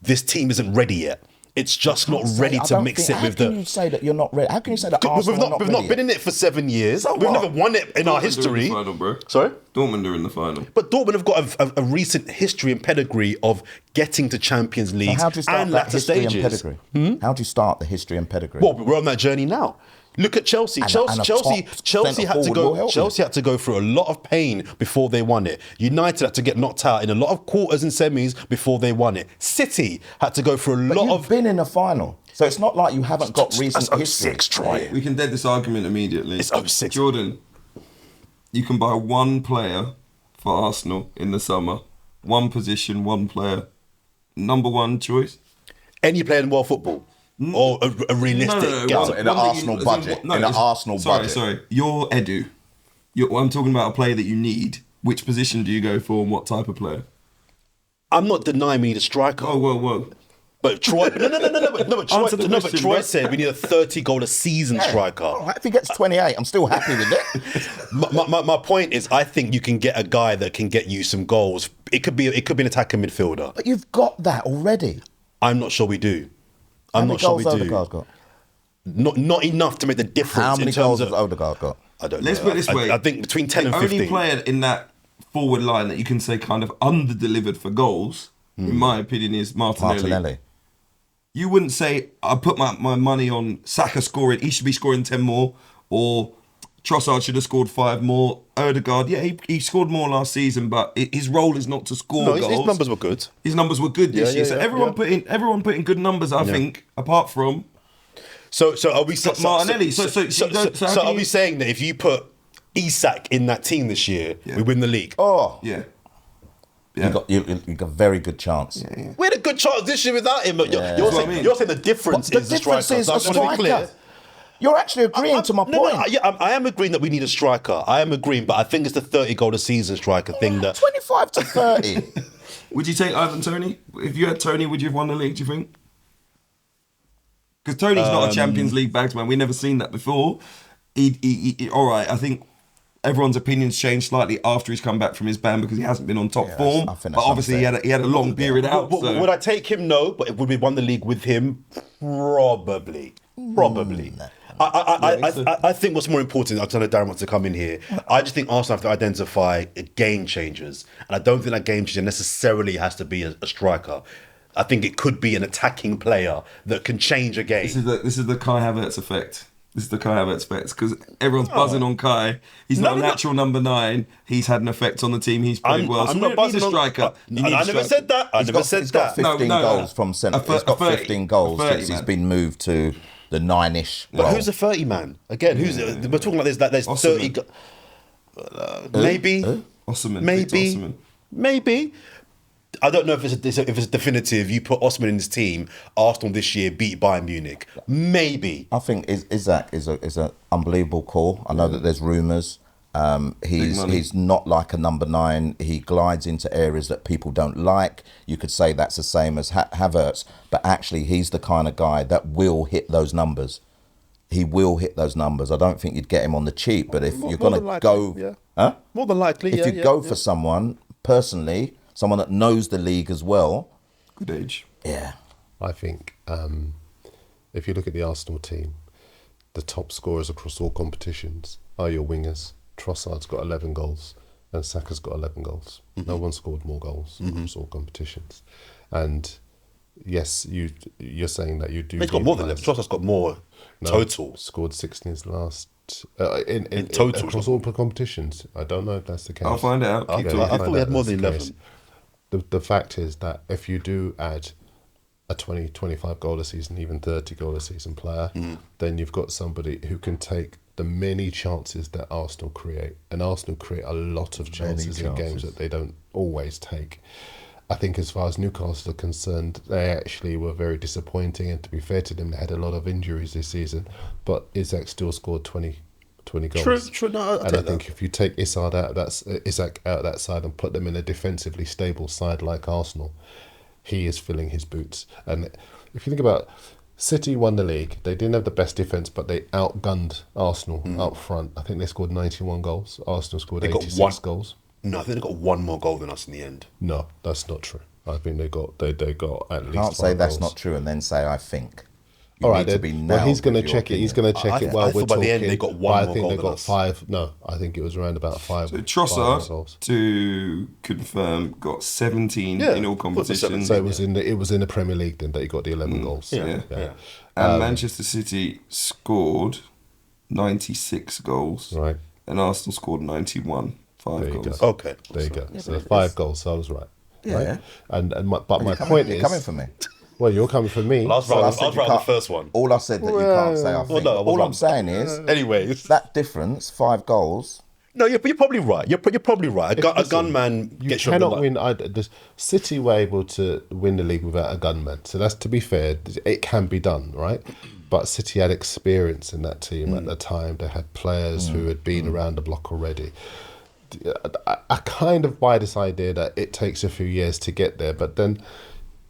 S3: this team isn't ready yet. It's just not ready to mix it with the...
S1: How can you say that you're not ready? How can you say that Arsenal are not ready?
S3: We've not been in it for 7 years. We've never won it in our history.
S4: Final, bro.
S3: Sorry?
S4: Dortmund are in the final.
S3: But Dortmund have got a recent history and pedigree of getting to Champions
S1: So
S3: Leagues
S1: how do you start
S3: and
S1: that
S3: latter
S1: history
S3: stages.
S1: and pedigree? How do you start the history and pedigree?
S3: Well, we're on that journey now. Look at Chelsea.
S1: And
S3: Chelsea
S1: a top centre forward will help
S3: Chelsea had to go through a lot of pain before they won it. United had to get knocked out in a lot of quarters and semis before they won it. City had to go through a
S1: But
S3: lot
S1: you've
S3: of.
S1: been in a final, so it's not like you haven't got recent
S3: That's
S1: history.
S3: 06, try it.
S4: We can dead this argument immediately.
S3: It's 06.
S4: Jordan, you can buy one player for Arsenal in the summer. One position, one player. Number one choice?
S3: Any player in world football. Or a realistic
S4: No,
S3: guy.
S1: In an Arsenal budget. In an Arsenal budget.
S4: Sorry. You're Edu. I'm talking about a player that you need. Which position do you go for and what type of player?
S3: I'm not denying we need a striker.
S4: Oh, whoa.
S3: But Troy, but
S4: Answer the question,
S3: Troy
S4: bro.
S3: said we need a 30-goal a season striker.
S1: All right, if he gets 28, I'm still happy with it.
S3: My point is, I think you can get a guy that can get you some goals. It could be an attacking midfielder.
S1: But you've got that already.
S3: I'm not sure we do.
S1: How
S3: I'm
S1: many
S3: not sure we
S1: goals
S3: do.
S1: Odegaard got?
S3: Not enough to make the difference.
S1: How many
S3: in terms
S1: goals
S3: of,
S1: has Odegaard got?
S3: I don't
S4: Let's
S3: know.
S4: put it this way.
S3: I think between 10 and
S4: the
S3: 15.
S4: only player in that forward line that you can say kind of under-delivered for goals, in my opinion, is Martinelli. You wouldn't say, I put my money on Saka scoring, he should be scoring 10 more, or Trossard should have scored 5 more. Odegaard, yeah, he scored more last season, but his role is not to score goals.
S3: His numbers were good.
S4: His numbers were good this year. So everyone put in good numbers, I think, apart from
S3: So are we
S4: Martinelli.
S3: So are we saying that if you put Isak in that team this year, we win the league?
S1: Oh,
S4: yeah.
S1: you got a very good chance.
S3: We had a good chance this year without him. But you're
S4: That's what I
S3: saying,
S4: mean.
S3: you're saying the difference
S1: The
S3: is the
S1: difference
S3: striker.
S1: is
S3: So I
S1: a
S3: just want to be clear.
S1: striker. You're actually agreeing to my point.
S3: I am agreeing that we need a striker. I am agreeing, but I think it's the 30-goal a season striker thing that.
S1: 25 to 30.
S4: Would you take Ivan Toney? If you had Toney, would you have won the league, do you think? Because Tony's not a Champions League bagsman. We've never seen that before. He all right, I think everyone's opinions changed slightly after he's come back from his ban because he hasn't been on top form.
S1: I think
S4: But
S1: that's
S4: obviously he had a long period out. So.
S3: Would I take him? No, but would we won the league with him? Probably. I think what's more important, I know Darren wants to come in here, I just think Arsenal have to identify game changers. And I don't think that game changer necessarily has to be a striker. I think it could be an attacking player that can change a game.
S4: This is the Kai Havertz effect. This is the Kai Havertz effect because everyone's buzzing on Kai. He's not a natural number 9. He's had an effect on the team. He's played well.
S3: I'm
S4: So
S3: not buzzing
S4: a
S3: on
S4: striker.
S3: I never said that. I never said
S1: He's got
S3: that.
S1: 15 goals from centre. He's got 15 goals since he's been moved to the 9-ish.
S3: But who's a 30 man? Again, we're talking like there's 30. Maybe.
S4: Osman.
S3: Maybe. I don't know if it's definitive. You put Osman in his team, Arsenal this year beat Bayern Munich. Maybe.
S1: I think Isaac is an unbelievable call. I know that there's rumours. He's not like a number 9. He glides into areas that people don't like. You could say that's the same as Havertz, but actually he's the kind of guy that will hit those numbers. He will hit those numbers. I don't think you'd get him on the cheap, but if you're going to go...
S3: More than likely,
S1: If you go for someone, personally, someone that knows the league as well...
S4: Good age.
S1: Yeah.
S2: I think if you look at the Arsenal team, the top scorers across all competitions are your wingers. Trossard's got 11 goals and Saka's got 11 goals. Mm-hmm. No one scored more goals across all competitions. And yes, you're saying that you do...
S3: He's got more than 11. Trossard's got more total.
S2: Scored 16 his last...
S3: in total.
S2: Across all competitions. I don't know if that's the case.
S4: I'll find out.
S3: I thought we had more than 11.
S2: The fact is that if you do add a 20, 25 goal a season, even 30 goal a season player, then you've got somebody who can take the many chances that Arsenal create. And Arsenal create a lot of chances in games that they don't always take. I think as far as Newcastle are concerned, they actually were very disappointing. And to be fair to them, they had a lot of injuries this season. But Isak still scored 20 goals.
S3: True. No,
S2: I think if you take Isak out of that side and put them in a defensively stable side like Arsenal, he is filling his boots. And if you think about City won the league, they didn't have the best defence, but they outgunned Arsenal up front. I think they scored 91 goals. Arsenal scored 86 goals.
S3: No, I think they got one more goal than us in the end.
S2: No, that's not true. I think they got at least.
S1: Can't say that's not true and then say I think. You
S2: All
S1: need
S2: right,
S1: to
S2: then.
S1: be
S2: Well,
S1: nailed
S2: he's going to
S1: with your
S2: check it. He's
S1: opinion.
S2: going to check it
S3: I
S2: while we're
S3: thought by
S2: talking.
S3: the end they got
S2: but
S3: one
S2: I
S3: more
S2: think
S3: goal
S2: they
S3: than
S2: got
S3: us.
S2: 5. No, I think it was around about 5.
S4: So
S2: 5
S4: Trossard,
S2: goals.
S4: to confirm, got 17
S3: Yeah,
S4: in all
S3: put the
S4: competitions.
S3: 17.
S2: So it was in the Premier League then that he got the 11 goals.
S4: Yeah.
S3: Yeah.
S4: And Manchester City scored 96 goals.
S2: Right.
S4: And Arsenal scored 91. 5
S2: There you
S4: goals.
S2: go.
S3: Okay.
S2: There you go.
S1: Yeah,
S2: So
S1: but
S2: 5 goals. So I was right.
S1: Yeah.
S2: Right? And my
S1: You're
S2: point
S1: you're
S2: is,
S1: coming for me.
S2: well, you're coming for me.
S3: Well, I was
S1: So
S3: right,
S1: I
S3: I
S1: said
S3: was
S1: you
S3: right on the
S1: can't-
S3: first one.
S1: All I said that you can't say. I think.
S3: no, I was
S1: All
S3: wrong.
S1: I'm saying is
S3: Anyways.
S1: that difference, 5 goals.
S3: No, you're probably right. You're probably right. A
S2: Listen,
S3: gunman
S2: you
S3: gets shot in
S2: cannot
S3: the
S2: win. The City were able to win the league without a gunman. So that's, to be fair, it can be done, right? But City had experience in that team at the time. They had players who had been around the block already. I kind of buy this idea that it takes a few years to get there, but then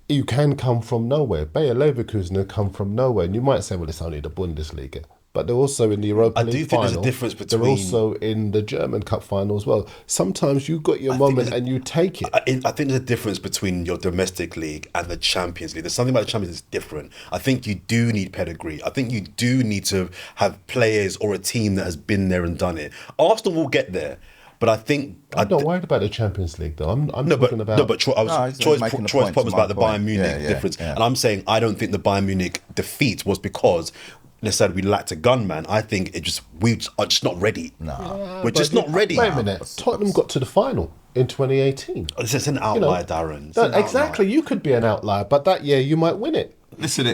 S2: you can come from nowhere. Bayer Leverkusen have come from nowhere, and you might say, well, it's only the Bundesliga. But they're also in the Europa League
S3: do think
S2: final.
S3: there's a difference
S2: They're
S3: between-
S2: also in the German Cup final as well. Sometimes you got your moment and you take it.
S3: I think there's a difference between your domestic league and the Champions League. There's something about the Champions League that's different. I think you do need pedigree. I think you do need to have players or a team that has been there and done it. Arsenal will get there, but I think
S2: I'm not worried about the Champions League, though. I'm
S3: no,
S2: talking about.
S3: but
S1: No, he's
S3: Troy's
S1: making the
S3: point
S1: point
S3: was
S1: to
S3: about
S1: my
S3: the Bayern
S1: point.
S3: Munich
S1: Yeah,
S3: difference,
S1: yeah.
S3: and I'm saying I don't think the Bayern Munich defeat was because necessarily we lacked a gunman. I think we are just not ready.
S1: No.
S3: We're just not ready.
S2: Wait a minute. Tottenham got to the final in 2018.
S3: It's just an outlier, Darren. It's
S2: No,
S3: an outlier.
S2: exactly. You could be an outlier, but that year you might win it.
S4: Listen,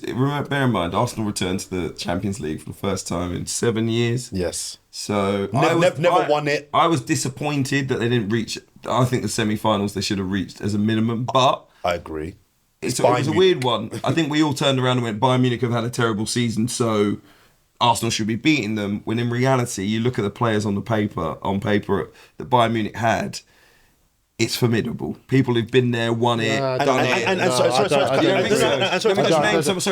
S4: remember, bear in mind, Arsenal returned to the Champions League for the first time in 7 years.
S3: Yes.
S4: So
S3: Never won it.
S4: I was disappointed that they didn't reach. I think the semi-finals they should have reached as a minimum, but
S3: I agree.
S4: it was
S3: Bayern
S4: a
S3: Munich.
S4: weird one. I think we all turned around and went, Bayern Munich have had a terrible season, so Arsenal should be beating them. When in reality, you look at the players on paper that Bayern Munich had. It's formidable. People who've been there, won it,
S2: Nah,
S4: done it.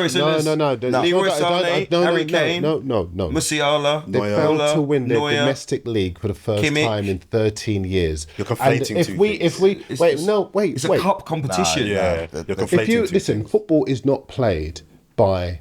S4: Leroy Sané, Harry Kane,
S2: No.
S4: Musiala,
S2: They
S3: Neuer.
S2: failed to win their
S4: Neuer.
S2: domestic league for the first
S4: Kimmich.
S2: time in 13 years.
S3: You're conflating
S2: And if
S3: two
S2: we,
S3: things.
S2: if we,
S4: It's
S2: wait,
S4: just-
S2: no, wait,
S4: It's a
S2: wait.
S4: cup competition.
S3: Yeah,
S1: No,
S3: you're
S1: if
S3: conflating
S2: If you
S3: two
S2: listen,
S3: things.
S2: football is not played by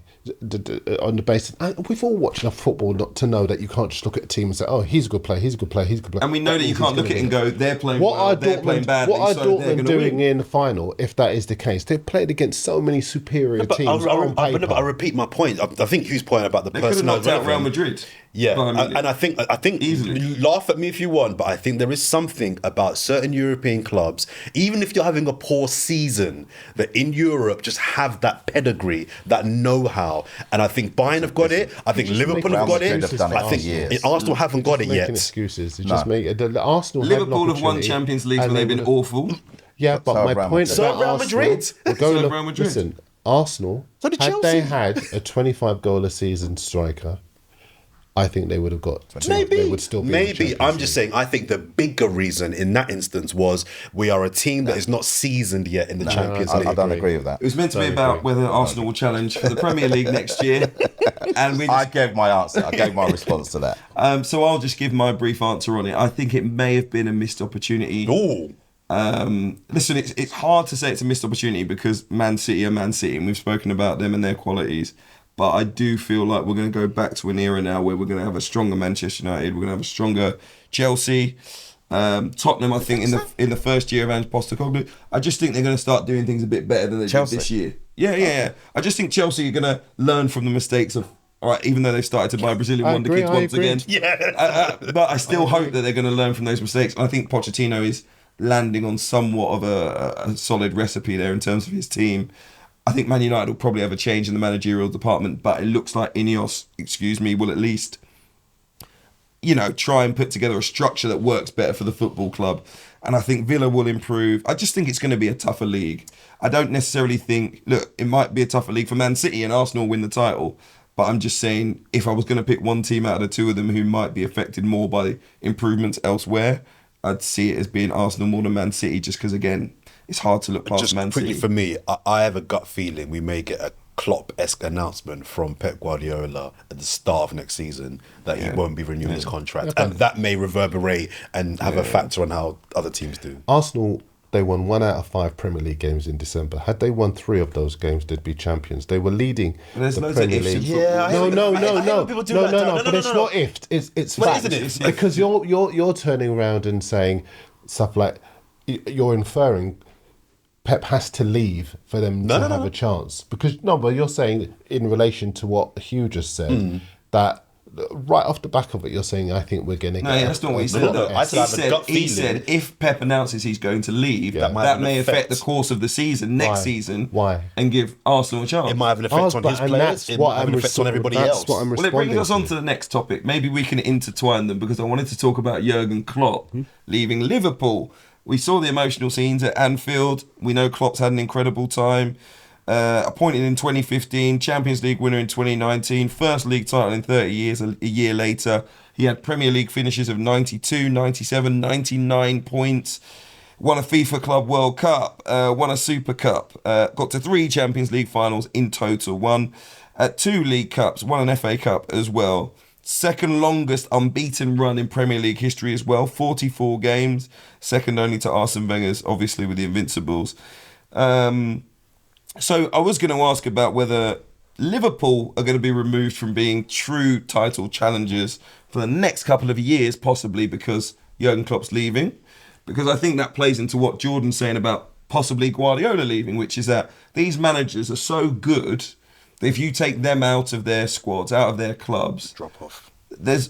S2: on the basis. And we've all watched enough football not to know that you can't just look at a team and say, "Oh, he's a good player. He's a good player. He's a good player."
S4: And we know that you
S2: means
S4: can't
S2: he's
S4: look at
S2: gonna
S4: it and
S2: win.
S4: go, they're playing
S2: What
S4: well,
S2: are
S4: they're playing badly,
S2: What are
S4: so they're
S2: Dortmund
S4: going to
S2: doing
S4: win.
S2: in the final? If that is the case, they've played against so many superior
S3: But
S2: teams on paper.
S3: I repeat my point. I think Hugh's point about the
S4: They could have
S3: personal
S4: knocked out Real
S3: relevance.
S4: Madrid.
S3: Yeah,
S4: Bayern Munich.
S3: and I think
S4: Easily.
S3: laugh at me if you want, but I think there is something about certain European clubs, even if you're having a poor season, that in Europe just have that pedigree, that know-how, and I think Bayern have got it. I think Liverpool have got
S1: Real
S3: it.
S1: Madrid have done it
S3: I think
S1: for years.
S3: Arsenal haven't got it
S2: making
S3: yet.
S2: excuses. They just make the Arsenal.
S4: Liverpool
S2: had
S4: have won
S2: an
S4: Champions
S2: opportunity
S4: Leagues
S2: and
S4: when they've
S2: they
S4: been
S2: would've-
S4: awful.
S2: Yeah, but
S1: So
S2: my
S1: Real
S2: point
S1: Madrid.
S2: about
S3: So Real
S2: Arsenal.
S3: Madrid.
S2: we're going
S4: So
S2: up-
S4: Real Madrid.
S2: Listen, Arsenal.
S3: So did
S2: had they
S3: Chelsea.
S2: had a 25 goal a season striker, I think they would have got.
S3: Maybe,
S2: they would still be in the
S3: maybe.
S2: Champions
S3: I'm just
S2: League.
S3: saying. I think the bigger reason in that instance was we are a team that is not seasoned yet in the Champions
S1: I
S3: League.
S1: don't agree with that.
S4: It was meant to be about whether Arsenal will challenge for the Premier League next year. And we
S1: I
S4: just,
S1: gave my answer. I gave my response to that.
S4: so I'll just give my brief answer on it. I think it may have been a missed opportunity.
S3: Ooh.
S4: Listen, it's hard to say it's a missed opportunity because Man City are Man City and we've spoken about them and their qualities. But I do feel like we're going to go back to an era now where we're going to have a stronger Manchester United, we're going to have a stronger Chelsea, Tottenham. I think in the first year of Ange Postecoglou, I just think they're going to start doing things a bit better than they
S1: Chelsea.
S4: did this year. Yeah. I just think Chelsea are going to learn from the mistakes of. All right, even though they've started to buy Brazilian
S2: I
S4: wonder
S2: agree,
S4: kids
S2: I
S4: once
S2: agree.
S4: again, but I still hope that they're going to learn from those mistakes. And I think Pochettino is landing on somewhat of a solid recipe there in terms of his team. I think Man United will probably have a change in the managerial department, but it looks like Ineos, will at least, try and put together a structure that works better for the football club. And I think Villa will improve. I just think it's going to be a tougher league. I don't necessarily think, it might be a tougher league for Man City and Arsenal win the title. But I'm just saying, if I was going to pick one team out of the two of them who might be affected more by improvements elsewhere, I'd see it as being Arsenal more than Man City, just because, again, it's hard to look past
S3: Just
S4: Man
S3: quickly
S4: City.
S3: for me, I have a gut feeling we may get a Klopp-esque announcement from Pep Guardiola at the start of next season that he won't be renewing his contract, and that may reverberate and have a factor on how other teams do.
S2: Arsenal, they won 1 out of 5 Premier League games in December. Had they won 3 of those games, they'd be champions. They were leading
S4: There's
S2: the
S4: loads
S2: Premier
S4: of ifs in
S2: League.
S4: football.
S2: No.
S3: people do that, Dan.
S2: But it's not if. It's
S3: Well,
S2: fact.
S3: isn't it?
S2: Because you're turning around and saying stuff like you're inferring Pep has to leave for them to have a chance. Because but you're saying in relation to what Hugh just said that. Right off the back of it, you're saying, I think we're going to get...
S4: No, that's not what he said.
S3: No, I said I have a gut
S4: he
S3: feeling.
S4: said if Pep announces he's going to leave,
S2: Yeah.
S4: that may affect the course of the season, next season.
S2: Why?
S4: And give Arsenal a chance.
S3: It might have an effect on his players. It might have an effect on everybody else.
S2: What I'm
S4: Well, it brings us on to the next topic. Maybe we can intertwine them because I wanted to talk about Jurgen Klopp leaving Liverpool. We saw the emotional scenes at Anfield. We know Klopp's had an incredible time. Appointed in 2015, Champions League winner in 2019, first league title in 30 years, a year later. He had Premier League finishes of 92, 97, 99 points. Won a FIFA Club World Cup, won a Super Cup, got to 3 Champions League finals in total, won 2 League Cups, won an FA Cup as well. Second longest unbeaten run in Premier League history as well, 44 games, second only to Arsene Wenger's, obviously with the Invincibles. So I was going to ask about whether Liverpool are going to be removed from being true title challengers for the next couple of years, possibly because Jurgen Klopp's leaving. Because I think that plays into what Jordan's saying about possibly Guardiola leaving, which is that these managers are so good that if you take them out of their squads, out of their clubs,
S3: Drop off.
S4: there's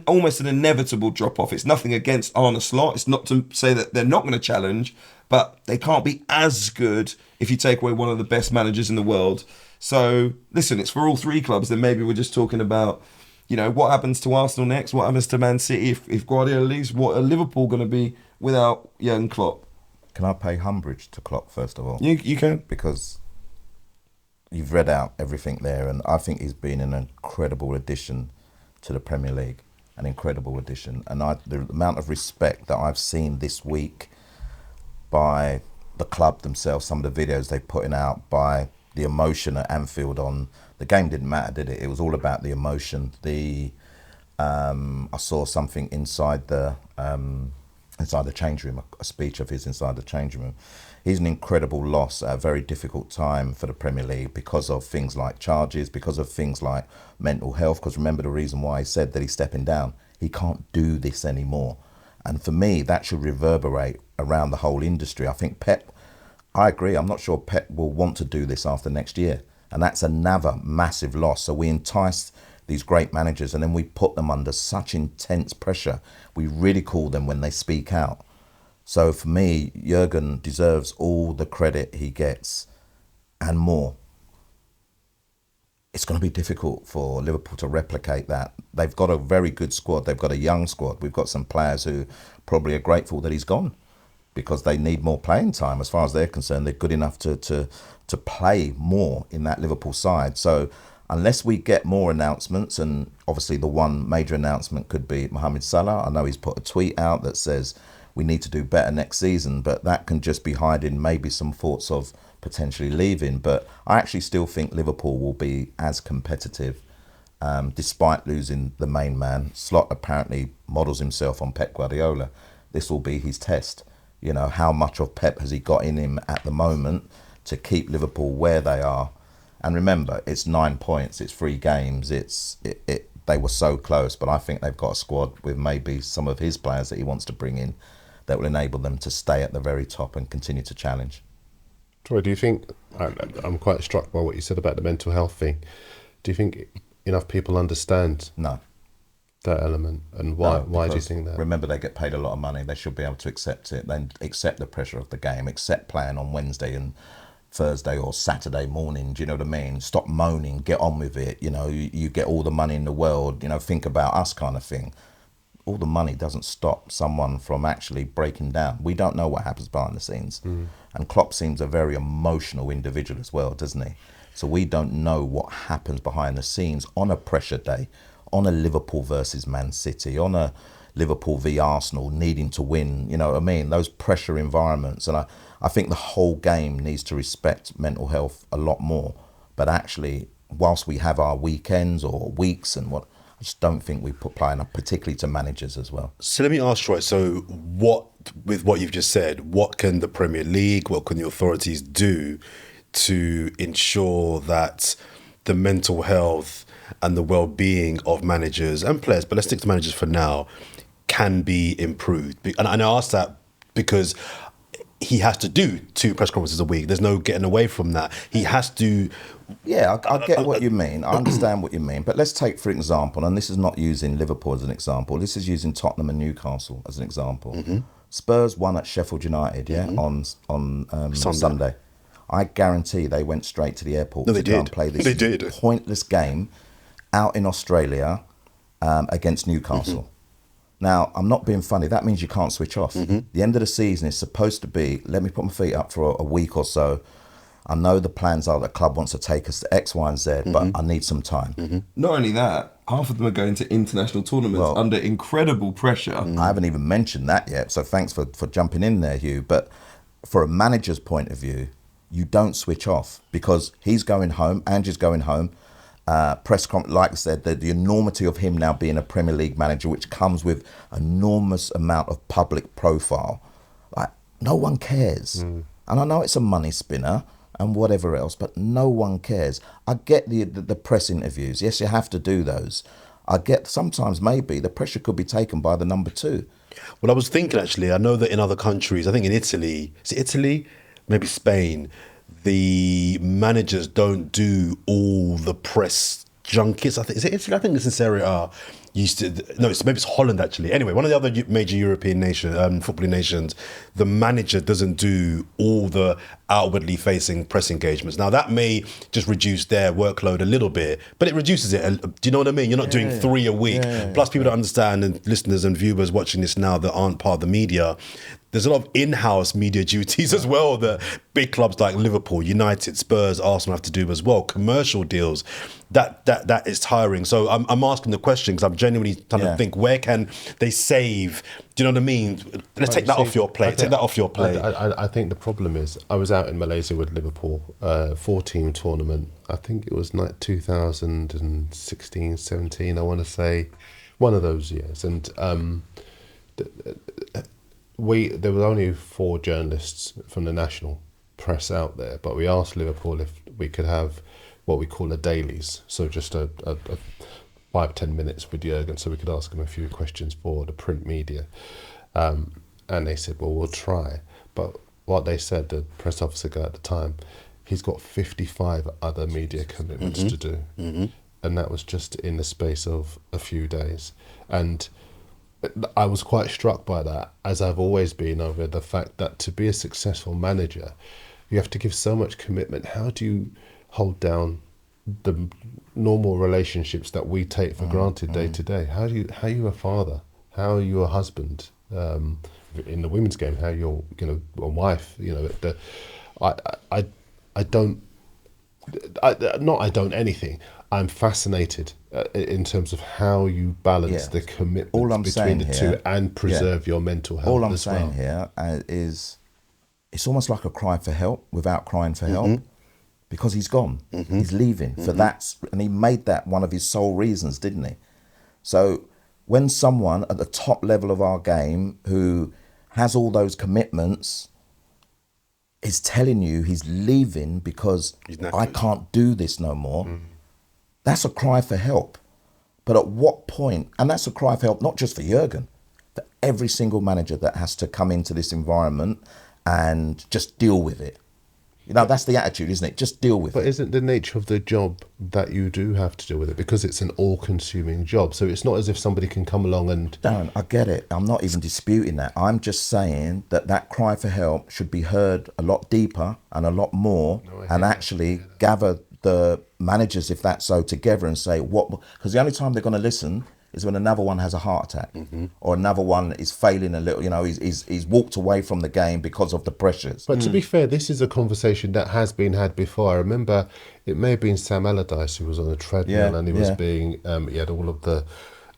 S4: almost an inevitable drop off. It's nothing against Arne Slot. It's not to say that they're not going to challenge, but they can't be as good if you take away one of the best managers in the world. So listen, it's for all 3 clubs. Then maybe we're just talking about, what happens to Arsenal next? What happens to Man City if Guardiola leaves? What are Liverpool going to be without Jurgen Klopp?
S1: Can I pay umbrage to Klopp first of all?
S4: You can.
S1: Because you've read out everything there, and I think he's been an incredible addition to the Premier League, an incredible addition. And the amount of respect that I've seen this week by the club themselves, some of the videos they're putting out, by the emotion at Anfield on the game didn't matter, did it? It was all about the emotion. I saw something inside the change room, a speech of his inside the change room. He's an incredible loss at a very difficult time for the Premier League because of things like charges, because of things like mental health. Because remember the reason why he said that he's stepping down. He can't do this anymore. And for me, that should reverberate around the whole industry. I think I agree. I'm not sure Pep will want to do this after next year. And that's another massive loss. So we entice these great managers and then we put them under such intense pressure. We ridicule them when they speak out. So for me, Jurgen deserves all the credit he gets and more. It's going to be difficult for Liverpool to replicate that. They've got a very good squad. They've got a young squad. We've got some players who probably are grateful that he's gone because they need more playing time. As far as they're concerned, they're good enough to play more in that Liverpool side. So unless we get more announcements, and obviously the one major announcement could be Mohamed Salah. I know he's put a tweet out that says we need to do better next season, but that can just be hiding maybe some thoughts of potentially leaving. But I actually still think Liverpool will be as competitive despite losing the main man. Slot apparently models himself on Pep Guardiola. This will be his test. You know, how much of Pep has he got in him at the moment to keep Liverpool where they are? And remember, it's 9 points, it's 3 games, they were so close, but I think they've got a squad with maybe some of his players that he wants to bring in that will enable them to stay at the very top and continue to challenge.
S2: Troy, do you think, I'm quite struck by what you said about the mental health thing. Do you think enough people understand
S1: No.
S2: that element? And why?
S1: No,
S2: Why do you
S1: because
S2: think that?
S1: Remember, they get paid a lot of money. They should be able to accept it. Then accept the pressure of the game, accept playing on Wednesday and Thursday or Saturday morning. Do you know what I mean? Stop moaning, get on with it. You know, you get all the money in the world. You know, think about us kind of thing. All the money doesn't stop someone from actually breaking down. We don't know what happens behind the scenes. And Klopp seems a very emotional individual as well, doesn't he? So we don't know what happens behind the scenes on a pressure day, on a Liverpool versus Man City, on a Liverpool v Arsenal needing to win. You know what I mean? Those pressure environments. And I think the whole game needs to respect mental health a lot more. But actually, whilst we have our weekends or weeks and what, I just don't think we put play enough, particularly to managers as well.
S3: So let me ask Troy, so with what you've just said, what can the Premier League, what can the authorities do to ensure that the mental health and the well-being of managers and players, but let's stick to managers for now, can be improved? And I ask that because he has to do 2 press conferences a week. There's no getting away from that. He has to...
S1: Yeah, I get what you mean. I understand what you mean. But let's take, for example, and this is not using Liverpool as an example, this is using Tottenham and Newcastle as an example. Mm-hmm. Spurs won at Sheffield United, on Sunday. I guarantee they went straight to the airport to go and play this pointless game out in Australia against Newcastle. Mm-hmm. Now, I'm not being funny. That means you can't switch off. Mm-hmm. The end of the season is supposed to be, let me put my feet up for a week or so. I know the plans are the club wants to take us to X, Y, and Z, but I need some time. Mm-hmm.
S4: Not only that, half of them are going to international tournaments under incredible pressure.
S1: I haven't even mentioned that yet, so thanks for jumping in there, Hugh. But for a manager's point of view, you don't switch off because he's going home, Angie's going home. Press conference, like I said, the enormity of him now being a Premier League manager, which comes with enormous amount of public profile. Like, no one cares. And I know it's a money spinner and whatever else, but no one cares. I get the press interviews. Yes, you have to do those. I get sometimes maybe the pressure could be taken by the number 2.
S3: Well, I was thinking actually, I know that in other countries, I think in Italy, is it Italy? Maybe Spain, the managers don't do all the press junkets. I think is it Italy? I think it's in Serie A. Maybe it's Holland actually. Anyway, one of the other major European footballing nations, the manager doesn't do all the outwardly facing press engagements. Now that may just reduce their workload a little bit, but it reduces it. Do you know what I mean? You're not doing 3 a week. Plus, people don't understand, and listeners and viewers watching this now that aren't part of the media, there's a lot of in-house media duties as well that big clubs like Liverpool, United, Spurs, Arsenal have to do as well. Commercial deals, that is tiring. So I'm asking the question because I'm genuinely trying to think, where can they save? Do you know what I mean? Let's take that off your plate. Take that off your plate.
S2: I think the problem is, I was out in Malaysia with Liverpool, 4-team tournament. I think it was 2016, 17, I want to say, one of those years. And there were only 4 journalists from the national press out there, but we asked Liverpool if we could have what we call a dailies, so just a 5-10 minutes with Jurgen, so we could ask him a few questions for the print media. And they said, well, we'll try. But what they said, the press officer guy at the time, he's got 55 other media commitments to do. Mm-hmm. And that was just in the space of a few days. And I was quite struck by that, as I've always been, over the fact that to be a successful manager, you have to give so much commitment. How do you hold down the normal relationships that we take for granted day to day? How are you a father? How are you a husband? In the women's game, how you're a wife? I don't anything. I'm fascinated in terms of how you balance the commitment between the two and preserve your mental health.
S1: All I'm saying here is it's almost like a cry for help without crying for help, because he's gone. He's leaving. And he made that one of his sole reasons, didn't he? So when someone at the top level of our game who has all those commitments is telling you he's leaving because I can't do this no more, that's a cry for help. But at what point, and that's a cry for help not just for Jurgen, for every single manager that has to come into this environment and just deal with it. That's the attitude, isn't it? Just deal with it.
S2: But isn't the nature of the job that you do have to deal with it? Because it's an all-consuming job. So it's not as if somebody can come along and...
S1: Darren, I get it. I'm not even disputing that. I'm just saying that cry for help should be heard a lot deeper and a lot more, and actually gather the managers, if that's so, together and say what... Because the only time they're going to listen is when another one has a heart attack, or another one is failing a little, he's walked away from the game because of the pressures.
S2: But to be fair, this is a conversation that has been had before. I remember it may have been Sam Allardyce who was on a treadmill and he was being, he had all of the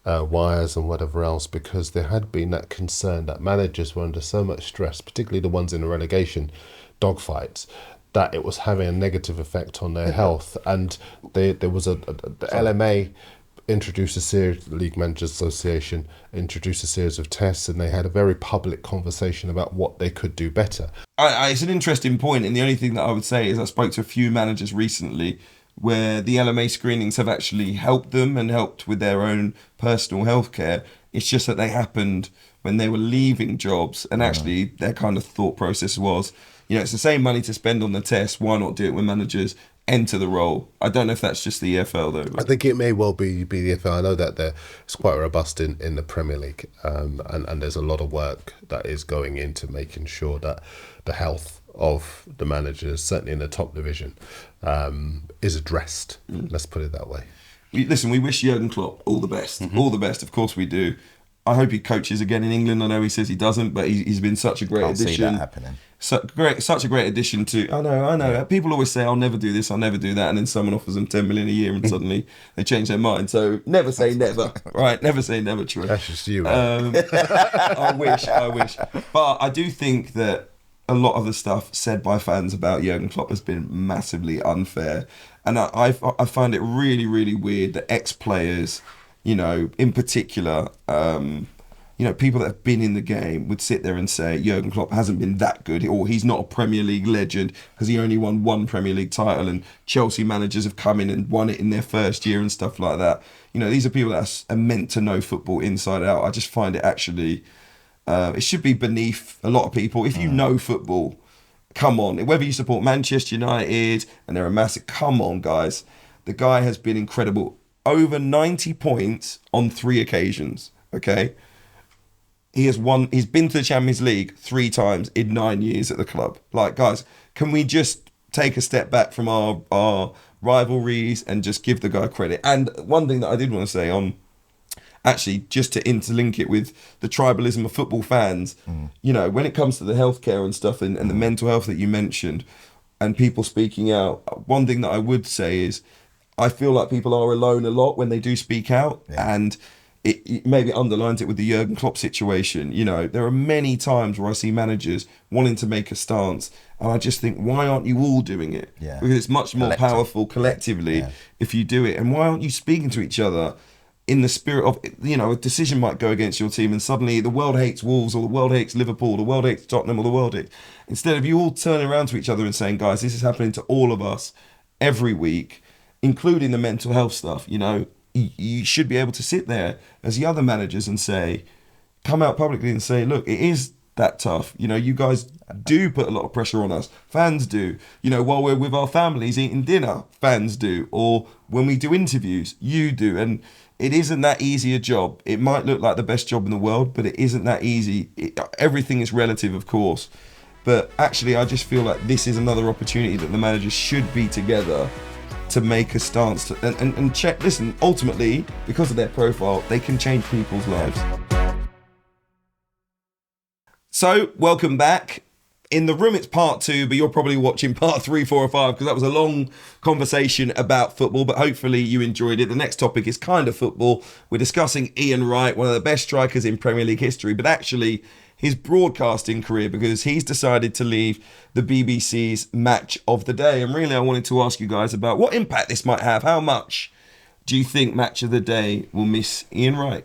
S2: wires and whatever else, because there had been that concern that managers were under so much stress, particularly the ones in the relegation dogfights, that it was having a negative effect on their health. And there was the LMA introduced a series, the League Managers Association introduced a series of tests, and they had a very public conversation about what they could do better.
S4: It's an interesting point, and the only thing that I would say is I spoke to a few managers recently where the LMA screenings have actually helped them and helped with their own personal healthcare. It's just that they happened when they were leaving jobs, and actually their kind of thought process was, it's the same money to spend on the test, why not do it when managers enter the role? I don't know if that's just the EFL though.
S2: I think it may well be the EFL. I know that it's quite robust in the Premier League, and there's a lot of work that is going into making sure that the health of the managers, certainly in the top division, is addressed. Let's put it that way.
S4: Listen, we wish Jurgen Klopp all the best. All the best, of course we do. I hope he coaches again in England. I know he says he doesn't, but he's been such a great addition.
S1: See that happening.
S4: Such a great addition to. I know. People always say, "I'll never do this. I'll never do that," and then someone offers them 10 million a year, and suddenly they change their mind. So never say never, right? Never say never, Troy.
S2: That's just you. Right?
S4: I wish. But I do think that a lot of the stuff said by fans about Jurgen Klopp has been massively unfair, and I find it really, really weird that ex-players, in particular, people that have been in the game would sit there and say Jurgen Klopp hasn't been that good, or he's not a Premier League legend because he only won one Premier League title, and Chelsea managers have come in and won it in their first year and stuff like that. These are people that are meant to know football inside out. I just find it actually, it should be beneath a lot of people. If you know football, come on. Whether you support Manchester United and they're a massive, come on, guys. The guy has been incredible. Over 90 points on 3 occasions, okay? He's been to the Champions League 3 times in 9 years at the club. Like, guys, can we just take a step back from our rivalries and just give the guy credit? And one thing that I did want to say on, actually, just to interlink it with the tribalism of football fans, when it comes to the healthcare and stuff and the mental health that you mentioned and people speaking out, one thing that I would say is I feel like people are alone a lot when they do speak out, and it maybe underlines it with the Jurgen Klopp situation. There are many times where I see managers wanting to make a stance, and I just think, why aren't you all doing it?
S1: Yeah.
S4: Because it's much more powerful collectively if you do it. And why aren't you speaking to each other in the spirit of, a decision might go against your team and suddenly the world hates Wolves, or the world hates Liverpool, the world hates Tottenham, or the world hates... Instead of you all turning around to each other and saying, guys, this is happening to all of us every week, including the mental health stuff, you should be able to sit there as the other managers and say, come out publicly and say, look, it is that tough. You guys do put a lot of pressure on us. Fans do. While we're with our families eating dinner, fans do. Or when we do interviews, you do. And it isn't that easy a job. It might look like the best job in the world, but it isn't that easy. Everything is relative, of course. But actually, I just feel like this is another opportunity that the managers should be together to make a stance and check. Listen, ultimately, because of their profile, they can change people's lives. So, welcome back. In the room, it's part 2, but you're probably watching part 3, 4, or 5 because that was a long conversation about football, but hopefully you enjoyed it. The next topic is kind of football. We're discussing Ian Wright, one of the best strikers in Premier League history, but actually his broadcasting career, because he's decided to leave the BBC's Match of the Day. And really, I wanted to ask you guys about what impact this might have. How much do you think Match of the Day will miss Ian Wright?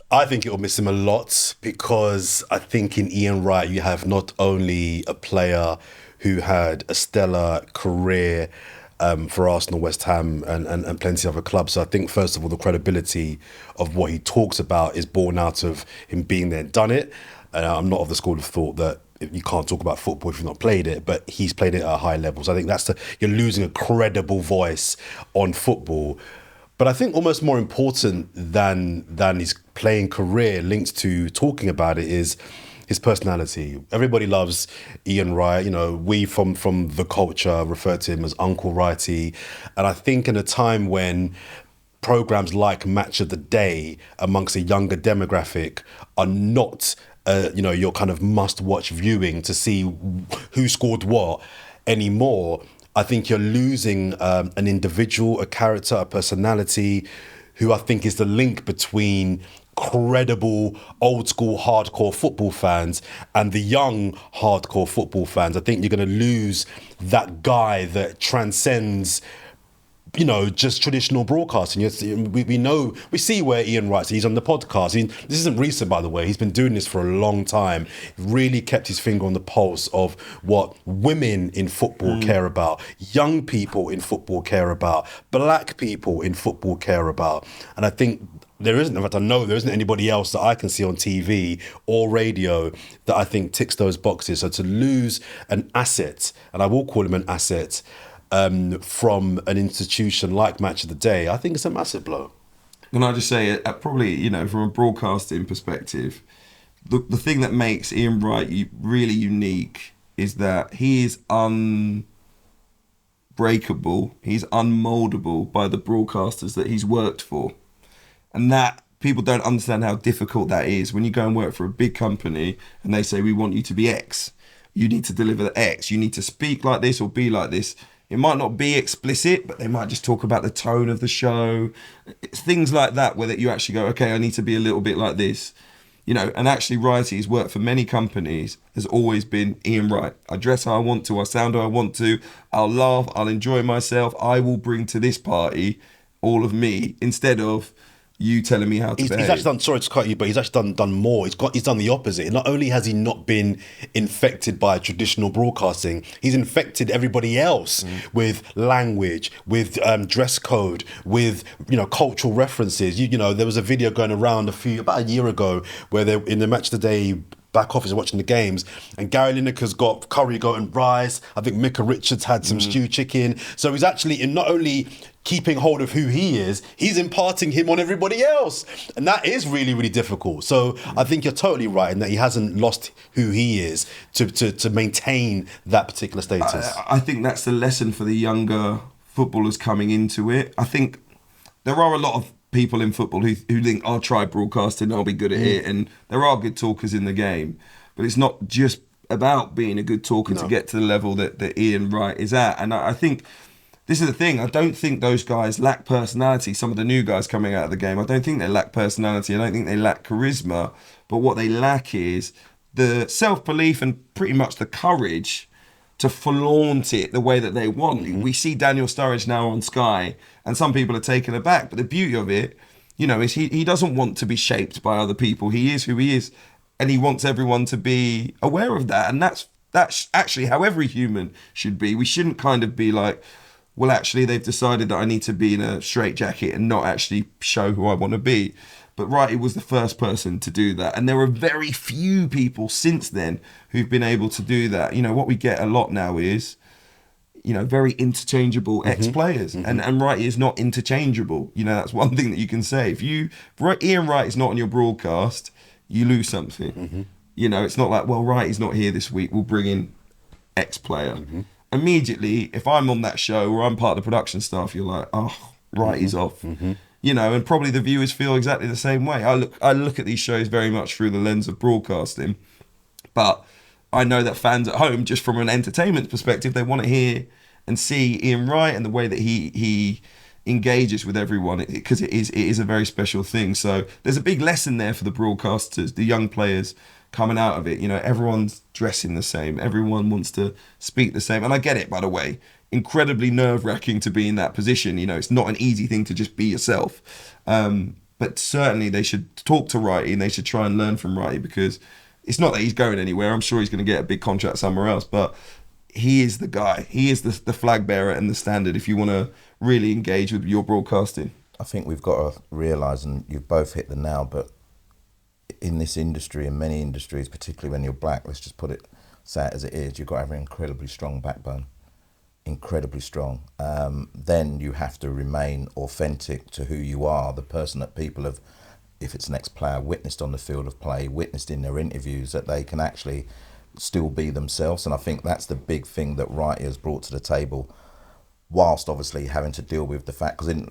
S3: I think it will miss him a lot, because I think in Ian Wright you have not only a player who had a stellar career for Arsenal, West Ham and plenty of other clubs. So I think, first of all, the credibility of what he talks about is born out of him being there and done it. I'm not of the school of thought that you can't talk about football if you've not played it, but he's played it at a high level. So I think you're losing a credible voice on football. But I think almost more important than his playing career linked to talking about it is his personality. Everybody loves Ian Wright. We from the culture refer to him as Uncle Wrighty. And I think in a time when programs like Match of the Day amongst a younger demographic are not your kind of must-watch viewing to see who scored what anymore, I think you're losing an individual, a character, a personality, who I think is the link between credible, old school, hardcore football fans and the young, hardcore football fans. I think you're going to lose that guy that transcends just traditional broadcasting. We see where Ian Wright, he's on the podcast. This isn't recent, by the way. He's been doing this for a long time. Really kept his finger on the pulse of what women in football care about, young people in football care about, black people in football care about. And I think in fact, I know there isn't anybody else that I can see on TV or radio that I think ticks those boxes. So to lose an asset, and I will call him an asset, from an institution like Match of the Day, I think it's a massive blow.
S4: Can I just say, probably, from a broadcasting perspective, the thing that makes Ian Wright really unique is that he is unbreakable, he's unmoldable by the broadcasters that he's worked for. And that, people don't understand how difficult that is. When you go and work for a big company and they say, we want you to be X, you need to deliver the X, you need to speak like this or be like this. It might not be explicit, but they might just talk about the tone of the show. It's things like that where that you actually go, okay, I need to be a little bit like this. And actually Wrighty's worked for many companies has always been Ian Wright. I dress how I want to, I sound how I want to, I'll laugh, I'll enjoy myself, I will bring to this party all of me instead of you telling me how to behave.
S3: He's actually done, sorry to cut you, but he's actually done more. He's done the opposite. Not only has he not been infected by traditional broadcasting, he's infected everybody else with language, with dress code, with cultural references. There was a video going around about a year ago where they in the Match of the Day back office watching the games, and Gary Lineker's got curry goat and rice. I think Micah Richards had some stew chicken. So he's actually not only keeping hold of who he is, he's imparting him on everybody else. And that is really, really difficult. So I think you're totally right in that he hasn't lost who he is to maintain that particular status.
S4: I think that's the lesson for the younger footballers coming into it. I think there are a lot of people in football who think, I'll try broadcasting, I'll be good at it. And there are good talkers in the game. But it's not just about being a good talker to get to the level that Ian Wright is at. And I think this is the thing. I don't think those guys lack personality. Some of the new guys coming out of the game, I don't think they lack personality. I don't think they lack charisma. But what they lack is the self-belief and pretty much the courage to flaunt it the way that they want. We see Daniel Sturridge now on Sky, and some people are taken aback. But the beauty of it, is he doesn't want to be shaped by other people. He is who he is, and he wants everyone to be aware of that. And that's actually how every human should be. We shouldn't kind of be like, well, actually, they've decided that I need to be in a straitjacket and not actually show who I want to be. But Wrighty was the first person to do that. And there are very few people since then who've been able to do that. What we get a lot now is, very interchangeable ex-players. And Wrighty is not interchangeable. That's one thing that you can say. If Ian Wright is not on your broadcast, you lose something. It's not like, well, Wrighty's not here this week, we'll bring in ex-player. Immediately, if I'm on that show or I'm part of the production staff, you're like, oh, Wrighty's off. And probably the viewers feel exactly the same way. I look at these shows very much through the lens of broadcasting, but I know that fans at home, just from an entertainment perspective, they want to hear and see Ian Wright and the way that he engages with everyone, because it is a very special thing. So there's a big lesson there for the broadcasters, the young players coming out of it. Everyone's dressing the same, everyone wants to speak the same, and I get it, by the way. Incredibly nerve-wracking to be in that position. It's not an easy thing to just be yourself. But certainly they should talk to Wrighty and they should try and learn from Wrighty, because it's not that he's going anywhere. I'm sure he's going to get a big contract somewhere else, but he is the guy. He is the flag bearer and the standard if you want to really engage with your broadcasting.
S1: I think we've got to realise, and you've both hit the nail, but in this industry, in many industries, particularly when you're black, let's just say it as it is, you've got to have an incredibly strong backbone. Incredibly strong. Then you have to remain authentic to who you are, the person that people have, if it's an ex-player, witnessed on the field of play, witnessed in their interviews, that they can actually still be themselves. And I think that's the big thing that Wrighty has brought to the table, whilst obviously having to deal with the fact, because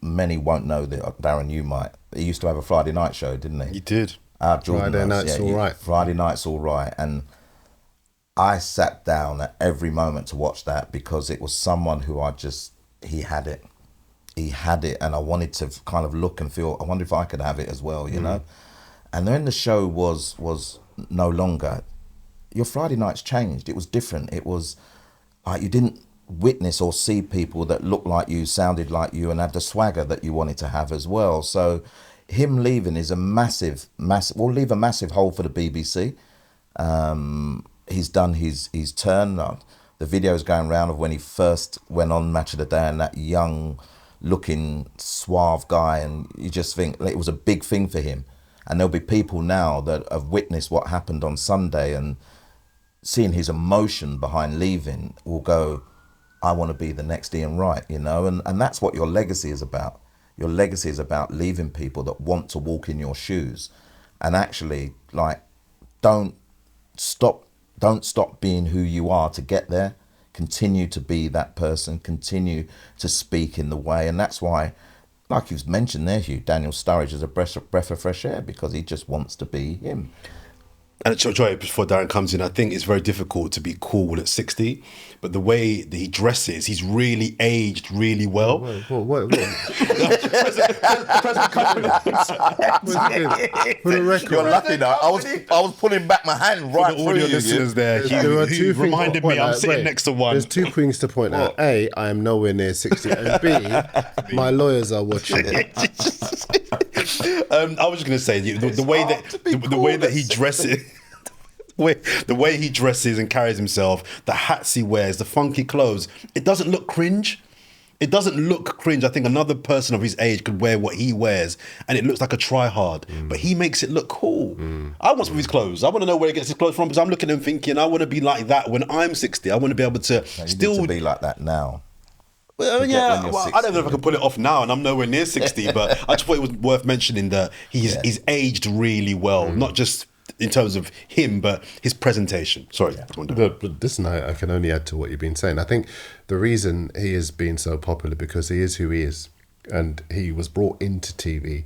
S1: many won't know that, Darren, you might, he used to have a Friday night show, didn't he?
S2: He did.
S1: Friday
S2: Night's All Right.
S1: Friday Night's All Right. And I sat down at every moment to watch that, because it was someone who he had it. He had it, and I wanted to kind of look and feel, I wonder if I could have it as well, you know? And then the show was no longer, your Friday nights changed. It was different. It was like you didn't witness or see people that look like you, sounded like you, and had the swagger that you wanted to have as well. So him leaving is a massive, will leave a massive hole for the BBC. He's done his turn. The videos going around of when he first went on Match of the Day, and that young looking suave guy, and you just think it was a big thing for him. And there'll be people now that have witnessed what happened on Sunday, and seeing his emotion behind leaving will go, I want to be the next Ian Wright, you know. And that's what your legacy is about. Your legacy is about leaving people that want to walk in your shoes, and actually, like, don't stop being who you are to get there. Continue to be that person, continue to speak in the way. And that's why, like you've mentioned there, Hugh, Daniel Sturridge is a breath of fresh air, because he just wants to be him.
S3: And Joy, before Darren comes in, I think it's very difficult to be cool at 60, but the way that he dresses, he's really aged really well.
S2: What? For the record,
S1: You're lucky now. I was pulling back my hand right
S3: For the audio
S1: through you.
S3: listeners there,
S2: there are two
S3: he reminded me I'm sitting
S2: Wait,
S3: next to one.
S2: There's 2 things to point out. A, I am nowhere near 60, and B, my lawyers are watching it.
S3: I was just going to say the way that he dresses. The way he dresses and carries himself, the hats he wears, the funky clothes, it doesn't look cringe. It doesn't look cringe. I think another person of his age could wear what he wears and it looks like a try-hard, but he makes it look cool. I want some of his clothes. I want to know where he gets his clothes from, because I'm looking at him thinking, I want to be like that when I'm 60. I want to be able to
S1: You need to be like that now.
S3: Well,
S1: when
S3: yeah,
S1: you're
S3: I don't know if I
S1: 60.
S3: can pull it off now, and I'm nowhere near 60, but I just thought it was worth mentioning that he's aged really well, not just in terms of him, but his presentation. Sorry.
S2: But listen, I can only add to what you've been saying. I think the reason he has been so popular, because he is who he is, and he was brought into TV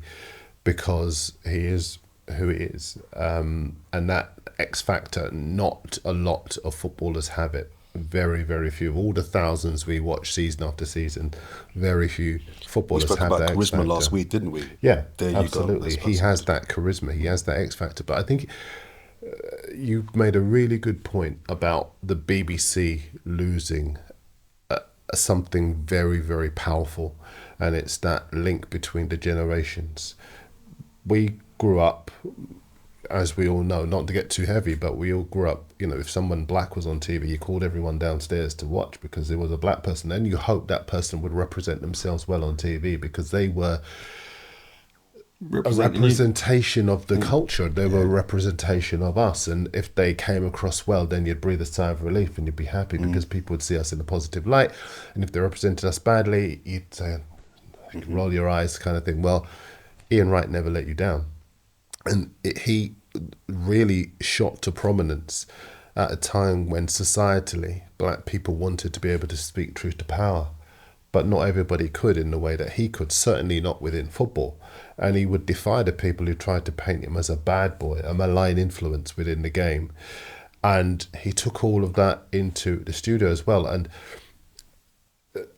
S2: because he is who he is, and that X factor, not a lot of footballers have it. Very, very few. Of all the thousands we watch season after season, very few footballers
S3: We spoke
S2: have
S3: about
S2: that X
S3: charisma
S2: factor.
S3: last week, didn't we?
S2: Yeah,
S3: There you
S2: absolutely.
S3: go.
S2: He has that charisma. He has that X factor. But I think you made a really good point about the BBC losing something very, very powerful, and it's that link between the generations. We grew up, as we all know, not to get too heavy, but we all grew up, you know, if someone black was on TV, you called everyone downstairs to watch because there was a black person. Then you hoped that person would represent themselves well on TV, because they were a representation of the culture. They were a representation of us. And if they came across well, then you'd breathe a sigh of relief and you'd be happy because people would see us in a positive light. And if they represented us badly, you'd say, roll your eyes kind of thing. Well, Ian Wright never let you down. And he really shot to prominence at a time when societally black people wanted to be able to speak truth to power, but not everybody could in the way that he could, certainly not within football. And he would defy the people who tried to paint him as a bad boy, a malign influence within the game. And he took all of that into the studio as well. And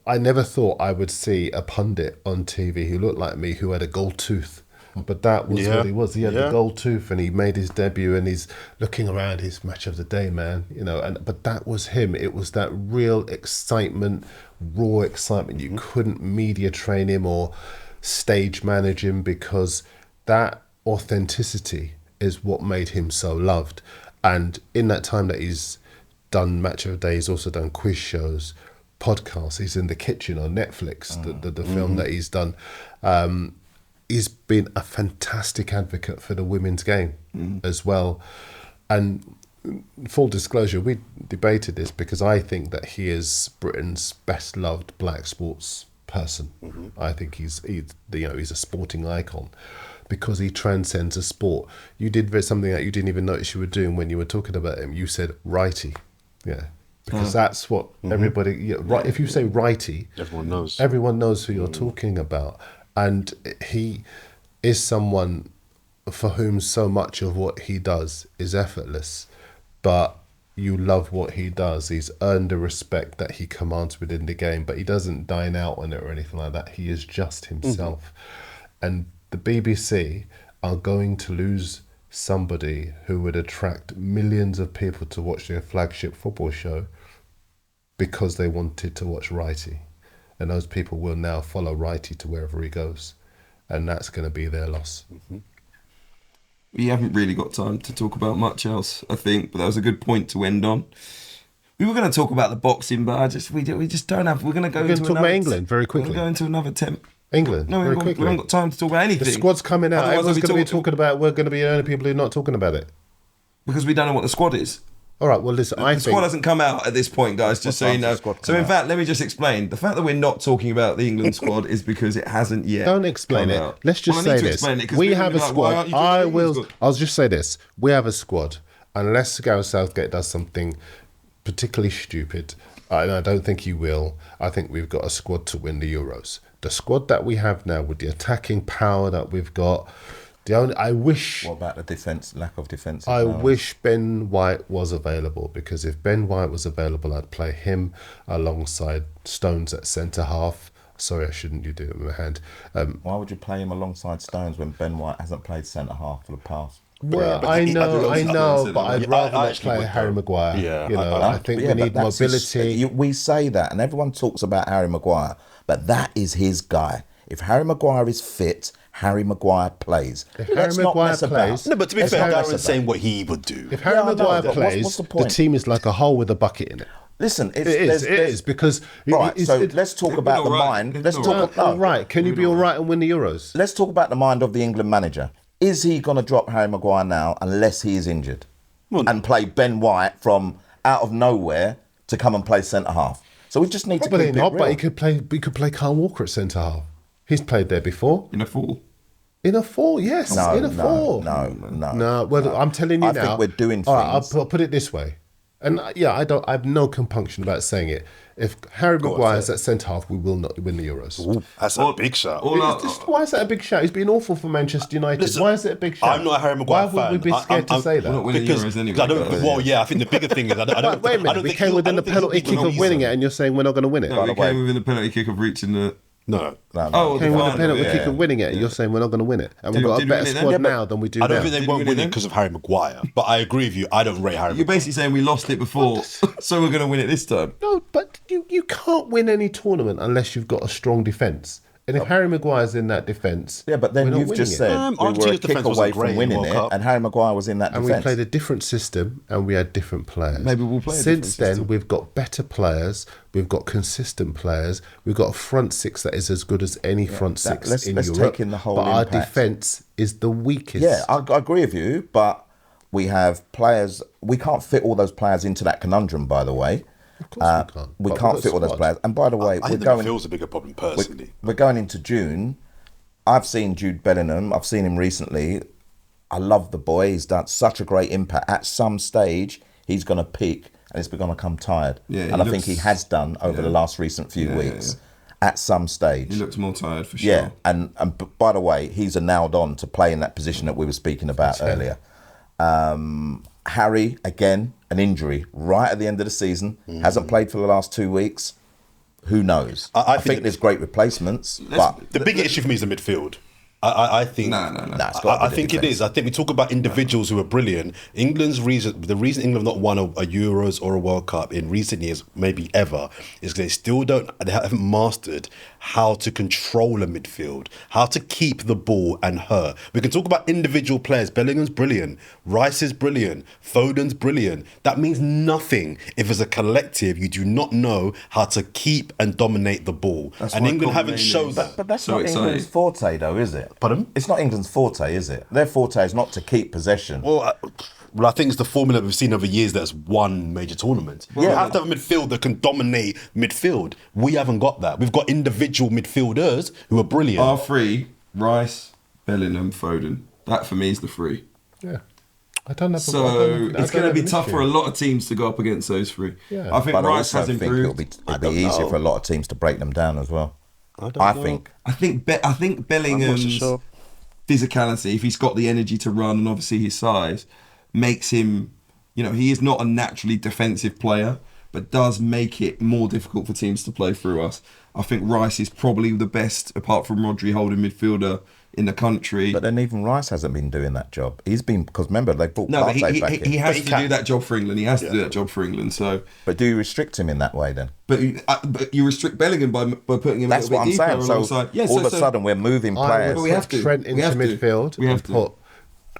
S2: I never thought I would see a pundit on TV who looked like me, who had a gold tooth. But that was what he was. He had the gold tooth, and he made his debut, and he's looking around his match of the day, man. You know, but that was him. It was that real excitement, raw excitement. You couldn't media train him or stage manage him, because that authenticity is what made him so loved. And in that time that he's done Match of the Day, he's also done quiz shows, podcasts. He's in the kitchen on Netflix, the film that he's done. He's been a fantastic advocate for the women's game as well. And full disclosure, we debated this because I think that he is Britain's best loved black sports person. I think he's a sporting icon because he transcends a sport. You did something that you didn't even notice you were doing when you were talking about him. You said righty, because that's what everybody. Right, if you say righty,
S3: Everyone knows.
S2: Everyone knows who you're talking about. And he is someone for whom so much of what he does is effortless, but you love what he does. He's earned the respect that he commands within the game, but he doesn't dine out on it or anything like that. He is just himself. And the BBC are going to lose somebody who would attract millions of people to watch their flagship football show because they wanted to watch Wrighty. And those people will now follow Wrighty to wherever he goes. And that's going to be their loss.
S4: We haven't really got time to talk about much else, I think, but that was a good point to end on. We were going to talk about the boxing, but we just don't have. We're going to go.
S2: We're going to talk about England very quickly.
S4: We're going to go into another 10.
S2: England.
S4: No, we haven't got time to talk about anything.
S2: The squad's coming out.
S4: Otherwise,
S2: Everyone's going to be talking about. We're going to be the only people who are not talking about it.
S4: Because we don't know what the squad is.
S2: All right. Well, listen.
S4: The squad hasn't come out at this point, guys. Just so you know. So in fact, let me just explain. The fact that we're not talking about the England squad is because it hasn't yet.
S2: Don't explain it.
S4: Out.
S2: Let's just say this. We have a squad. I'll just say this. We have a squad. Unless Gareth Southgate does something particularly stupid, and I don't think he will, I think we've got a squad to win the Euros. The squad that we have now, with the attacking power that we've got, I wish...
S1: What about the defence, lack of defence?
S2: I wish Ben White was available, because if Ben White was available, I'd play him alongside Stones at centre-half. Sorry, I shouldn't do it with my hand.
S1: Why would you play him alongside Stones when Ben White hasn't played centre-half for the past?
S2: Well, I know, but I'd rather not play Harry Maguire.
S3: Yeah,
S2: I think we need mobility.
S1: We say that, and everyone talks about Harry Maguire, but that is his guy. If Harry Maguire is fit, Harry Maguire plays.
S2: If Harry Maguire plays...
S3: No, but to be fair, Darren's saying what he would do.
S2: If Harry Maguire plays, what's the team is like a hole with a bucket in it.
S1: Listen, it
S2: is because...
S1: Right, let's talk about the mind. Let's talk about...
S2: All right, can you be all right and win the Euros?
S1: Let's talk about the mind of the England manager. Is he going to drop Harry Maguire now unless he is injured and play Ben White from out of nowhere to come and play centre-half? So we just need to keep it real.
S2: But he could play Kyle Walker at centre-half. He's played there before.
S4: In a full?
S2: In a full, yes.
S1: No.
S2: Well, I'm telling you now.
S1: I think we're doing things.
S2: All right, I'll put it this way. And I have no compunction about saying it. If Harry Maguire's at centre-half, we will not win the Euros.
S3: Ooh, that's a big shout.
S2: Why is that a big shout? He's been awful for Manchester United. Listen, why is it a big shout?
S3: I'm not a Harry Maguire fan.
S2: Why would we be scared to say that?
S4: We're not winning Euros anyway.
S3: I think the bigger thing is...
S2: Wait a minute, we came within the penalty kick of winning it, and you're saying we're not going to win it?
S4: No, we came within the penalty kick of reaching the...
S3: No.
S4: Oh,
S2: came with a penalty kick of winning it. You're saying we're not going to win it, and we've got a better squad now than we do now.
S3: I don't think they won't win it because of Harry Maguire, but I agree with you. I don't rate Harry.
S4: You're basically saying we lost it before, so we're going to win it this time.
S2: No, but you can't win any tournament unless you've got a strong defence. And if Harry Maguire's in that defence,
S1: but then you've just said we were a kick away from winning it, and Harry Maguire was in that defence.
S2: And we played a different system, and we had different players.
S4: Maybe we'll play.
S2: Since then, we've got better players. We've got consistent players. We've got a front six that is as good as any front six in Europe.
S1: Take in the whole
S2: but
S1: impact.
S2: Our defence is the weakest.
S1: Yeah, I agree with you, but we have players. We can't fit all those players into that conundrum. By the way.
S2: Of course we can't.
S1: We can't fit all those players. And by the way,
S3: I think the midfield's a bigger problem personally.
S1: We're going into June. I've seen Jude Bellingham. I've seen him recently. I love the boy. He's done such a great impact. At some stage, he's going to peak and he's going to come tired.
S4: Yeah,
S1: and I think he has done over the last recent few weeks. At some stage.
S4: He looks more tired for sure.
S1: Yeah, and by the way, he's a nailed on to play in that position that we were speaking about earlier. Harry, again, an injury right at the end of the season. Hasn't played for the last 2 weeks. Who knows? I think there's great replacements. But
S3: the bigger issue for me is the midfield. I think I think it is. I think we talk about individuals who are brilliant. The reason England have not won a Euros or a World Cup in recent years, maybe ever, is because they haven't mastered how to control a midfield, how to keep the ball and her. We can talk about individual players. Bellingham's brilliant. Rice is brilliant. Foden's brilliant. That means nothing if as a collective you do not know how to keep and dominate the ball. And England haven't shown that.
S1: But that's not England's forte though, is it?
S3: Pardon?
S1: It's not England's forte, is it? Their forte is not to keep possession.
S3: Well, I think it's the formula we've seen over years that's won major tournaments. You have to have a midfield that can dominate midfield. We haven't got that. We've got individual midfielders who are brilliant.
S4: Our three, Rice, Bellingham, Foden. That for me is the three.
S2: Yeah. It's going
S4: to be tough for a lot of teams to go up against those three.
S2: Yeah.
S4: I think Rice has improved.
S1: It'll be easier for a lot of teams to break them down as well. I think
S4: Bellingham's physicality, if he's got the energy to run and obviously his size, makes him, he is not a naturally defensive player, but does make it more difficult for teams to play through us. I think Rice is probably the best, apart from Rodri, holding midfielder in the country.
S1: But then even Rice hasn't been doing that job. He's been, because remember, they brought
S4: No, but
S1: Partey back in.
S4: he has to do that job for England. He has to do that job for England. So,
S1: But do you restrict him in that way then?
S4: but you restrict Bellingham by putting him.
S1: That's
S4: a little
S1: what
S4: bit
S1: I'm
S4: deeper
S1: saying.
S4: alongside.
S1: So all of a sudden we're moving
S2: I
S1: players.
S2: would
S4: we have
S2: put
S4: to.
S2: Trent
S4: We
S2: into
S4: have to.
S2: midfield
S4: We have
S2: and
S4: to.
S2: put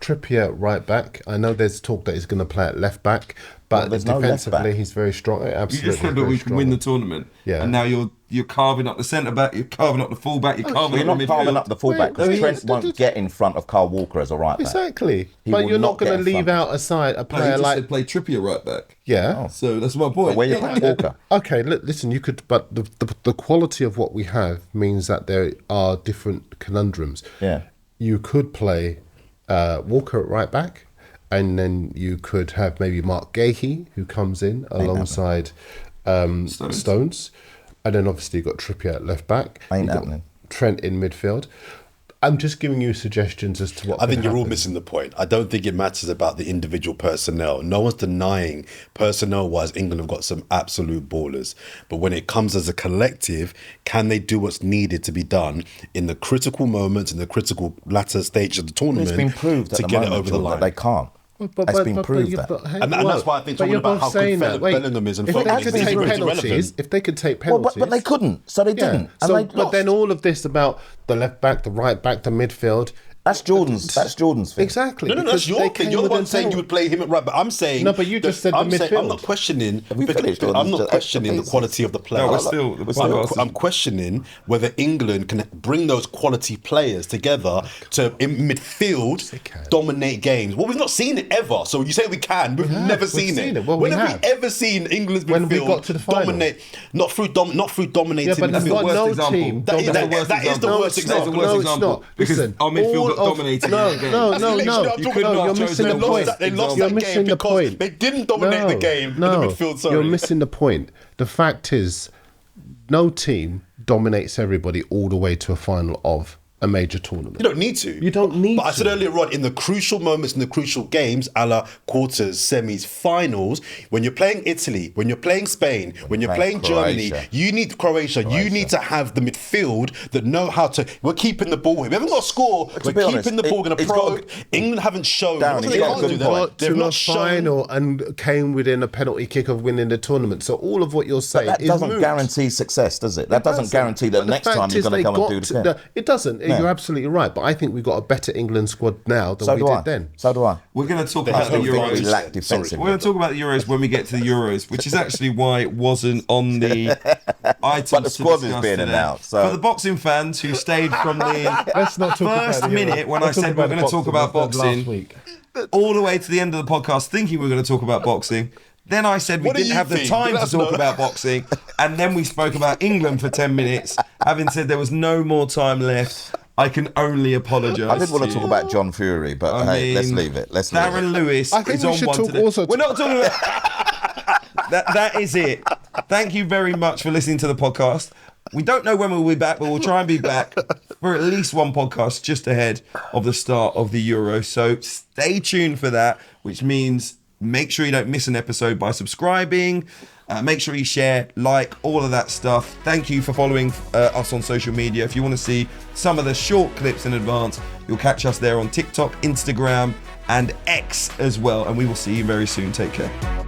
S2: Trippier right back. I know there's talk that he's going to play at left back, but
S1: Well, there's no left
S2: defensively
S1: back.
S2: he's very strong.
S4: You
S2: Absolutely,
S4: just said that
S2: very
S4: we can
S2: strong.
S4: win the tournament.
S2: Yeah.
S4: And now you're carving up the centre back. You're carving up the full back. You're carving
S1: We're
S4: up
S1: not
S4: the
S1: carving
S4: midfield.
S1: up the fullback because
S2: Wait,
S1: Trent won't get in front of Kyle Walker as a right back.
S2: Exactly,
S1: He
S2: but
S1: will
S2: you're
S1: not
S2: not going
S1: get
S2: to
S1: in
S2: leave
S1: front.
S2: out aside a
S4: No,
S2: player
S4: you just
S2: like
S4: said play Trippier right back.
S2: yeah.
S4: So that's my point.
S1: But where you put Walker?
S2: Okay, listen, you could, but the quality of what we have means that there are different conundrums.
S1: Yeah.
S2: You could play Walker at right back, and then you could have maybe Mark Gahey, who comes in alongside Stones. And then obviously you've got Trippier at left back.
S1: Ain't
S2: You've got
S1: happening.
S2: Trent in midfield. I'm just giving you suggestions as to what
S3: I think
S2: could
S3: you're all
S2: happen.
S3: missing the point. I don't think it matters about the individual personnel. No one's denying personnel-wise England have got some absolute ballers. But when it comes as a collective, can they do what's needed to be done in the critical moments, in the critical latter stage of the tournament
S1: It's been proved
S3: to
S1: at the
S3: get
S1: moment,
S3: it over the
S1: Jordan,
S3: line?
S1: that they can't. It's been proved that.
S3: And that's why I think talking about how good Bellingham is and
S2: if they
S3: Foden
S2: could
S3: is
S2: take
S3: irrelevant.
S2: penalties, if they could take
S1: Well,
S2: penalties,
S1: but they couldn't, so they didn't. And
S2: So,
S1: they
S2: but
S1: lost.
S2: then all of this about the left back, the right back, the midfield.
S1: That's Jordan's thing.
S2: Exactly.
S3: No, that's
S2: because
S3: your
S2: they
S3: thing.
S2: came
S3: You're the
S2: with
S3: one
S2: a
S3: saying you
S2: penalty.
S3: would play him at right, but I'm saying.
S2: No, but you just said the
S3: I'm saying, I'm
S2: midfield.
S3: not questioning.
S1: Have we finished, or
S3: I'm
S1: is
S3: not
S1: it
S3: questioning the
S1: extra
S3: quality of the players.
S4: No, we're still- the podcast
S3: I'm questioning whether England can bring those quality players together to in midfield
S2: they can.
S3: dominate games. Well, we've not seen it ever. So you say we can. We've never
S2: We've
S3: seen
S2: seen
S3: it.
S2: it. Well,
S3: when
S2: we
S3: have
S2: have.
S3: we ever seen England's
S2: When we
S3: midfield
S2: got to the final.
S3: dominate? Not through dominating.
S2: Yeah, but
S3: midfield.
S2: not
S4: worst
S2: no
S4: example.
S2: team.
S3: That is-
S2: dominates.
S3: that is the
S2: No,
S3: worst
S2: it's not.
S3: example.
S4: That's the worst
S2: No, it's
S4: example.
S2: not.
S4: Because
S2: Listen,
S4: our midfield
S2: all
S4: got
S2: of-
S4: dominated
S2: No,
S4: in the game.
S2: no,
S3: That's
S2: no,
S3: literally
S2: no.
S3: what I'm talking
S2: No,
S3: about.
S2: you're
S4: Chose
S2: missing
S4: their
S2: the
S4: worst
S2: point.
S3: They lost
S2: You're
S3: that
S2: missing
S3: game
S2: the
S3: because
S2: point.
S3: they didn't dominate the game in the midfield. Sorry.
S2: You're missing the point. The fact is, no team dominates everybody all the way to a final of a major tournament.
S3: You don't need to.
S2: You don't need
S3: But I said
S2: to.
S3: earlier on, in the crucial moments, in the crucial games, a la quarters, semis, finals, when you're playing Italy, when you're playing Spain, when you're playing Germany,
S1: Croatia.
S3: you need Croatia. You need to have the midfield that know how to. We're keeping the ball. We haven't got to score. We're
S1: be
S3: keeping
S1: honest,
S3: the ball. Going to
S1: it's got
S3: probe. England haven't shown.
S1: Darren,
S3: Not that
S1: it's
S3: they
S1: got a
S3: can't
S1: good
S3: do
S1: point.
S3: that.
S2: Got
S3: They've
S2: to a
S3: not shown.
S2: final and came within a penalty kick of winning the tournament. So all of what you're saying
S1: That
S2: is
S1: doesn't
S2: moot.
S1: guarantee success, does it? That doesn't guarantee that
S2: But the
S1: next
S2: fact
S1: time you're
S2: is
S1: going to
S2: they
S1: come and
S2: got
S1: do the
S2: to
S1: same.
S2: It doesn't.
S1: Yeah.
S2: You're absolutely right. But I think we've got a better England squad now than
S1: So
S2: we
S1: do
S2: did
S1: I.
S2: then.
S1: So do I.
S4: We're going to talk
S3: They
S4: about
S3: have
S4: the
S3: no
S1: We
S4: Euros.
S1: lack
S3: Sorry.
S1: defensively.
S4: We're going to talk about the Euros when we get to the Euros, which is actually why it wasn't on the items.
S1: But the
S4: to
S1: squad is
S4: discuss
S1: being
S4: today.
S1: announced, so-
S4: For the boxing fans who stayed from the
S2: Let's not talk
S4: first
S2: about the
S4: minute
S2: Euros.
S4: when I
S2: Let's talk
S4: said we're
S2: about
S4: going to talk about
S2: last
S4: boxing,
S2: week.
S4: all the way to the end of the podcast, thinking we were going to talk about boxing. Then I said we
S3: What do
S4: didn't
S3: you
S4: have the
S3: think?
S4: time
S3: Let
S4: to
S3: us
S4: talk
S3: know.
S4: about boxing, and then we spoke about England for 10 minutes, having said there was no more time left. I can only apologise.
S1: I did want to talk
S4: you.
S1: about John Fury, but
S4: I
S1: hey, let's
S4: mean,
S1: leave it. Let's leave
S4: Darren
S1: it.
S4: Lewis
S2: I think
S4: is
S2: we
S4: on
S2: should
S4: one
S2: talk
S4: today.
S2: also-
S4: We're not talking about that is it. Thank you very much for listening to the podcast. We don't know when we'll be back, but we'll try and be back for at least one podcast just ahead of the start of the Euro. So stay tuned for that, which means make sure you don't miss an episode by subscribing. Make sure you share, like, all of that stuff. Thank you for following us on social media. If you want to see some of the short clips in advance, you'll catch us there on TikTok, Instagram, and X as well. And we will see you very soon. Take care.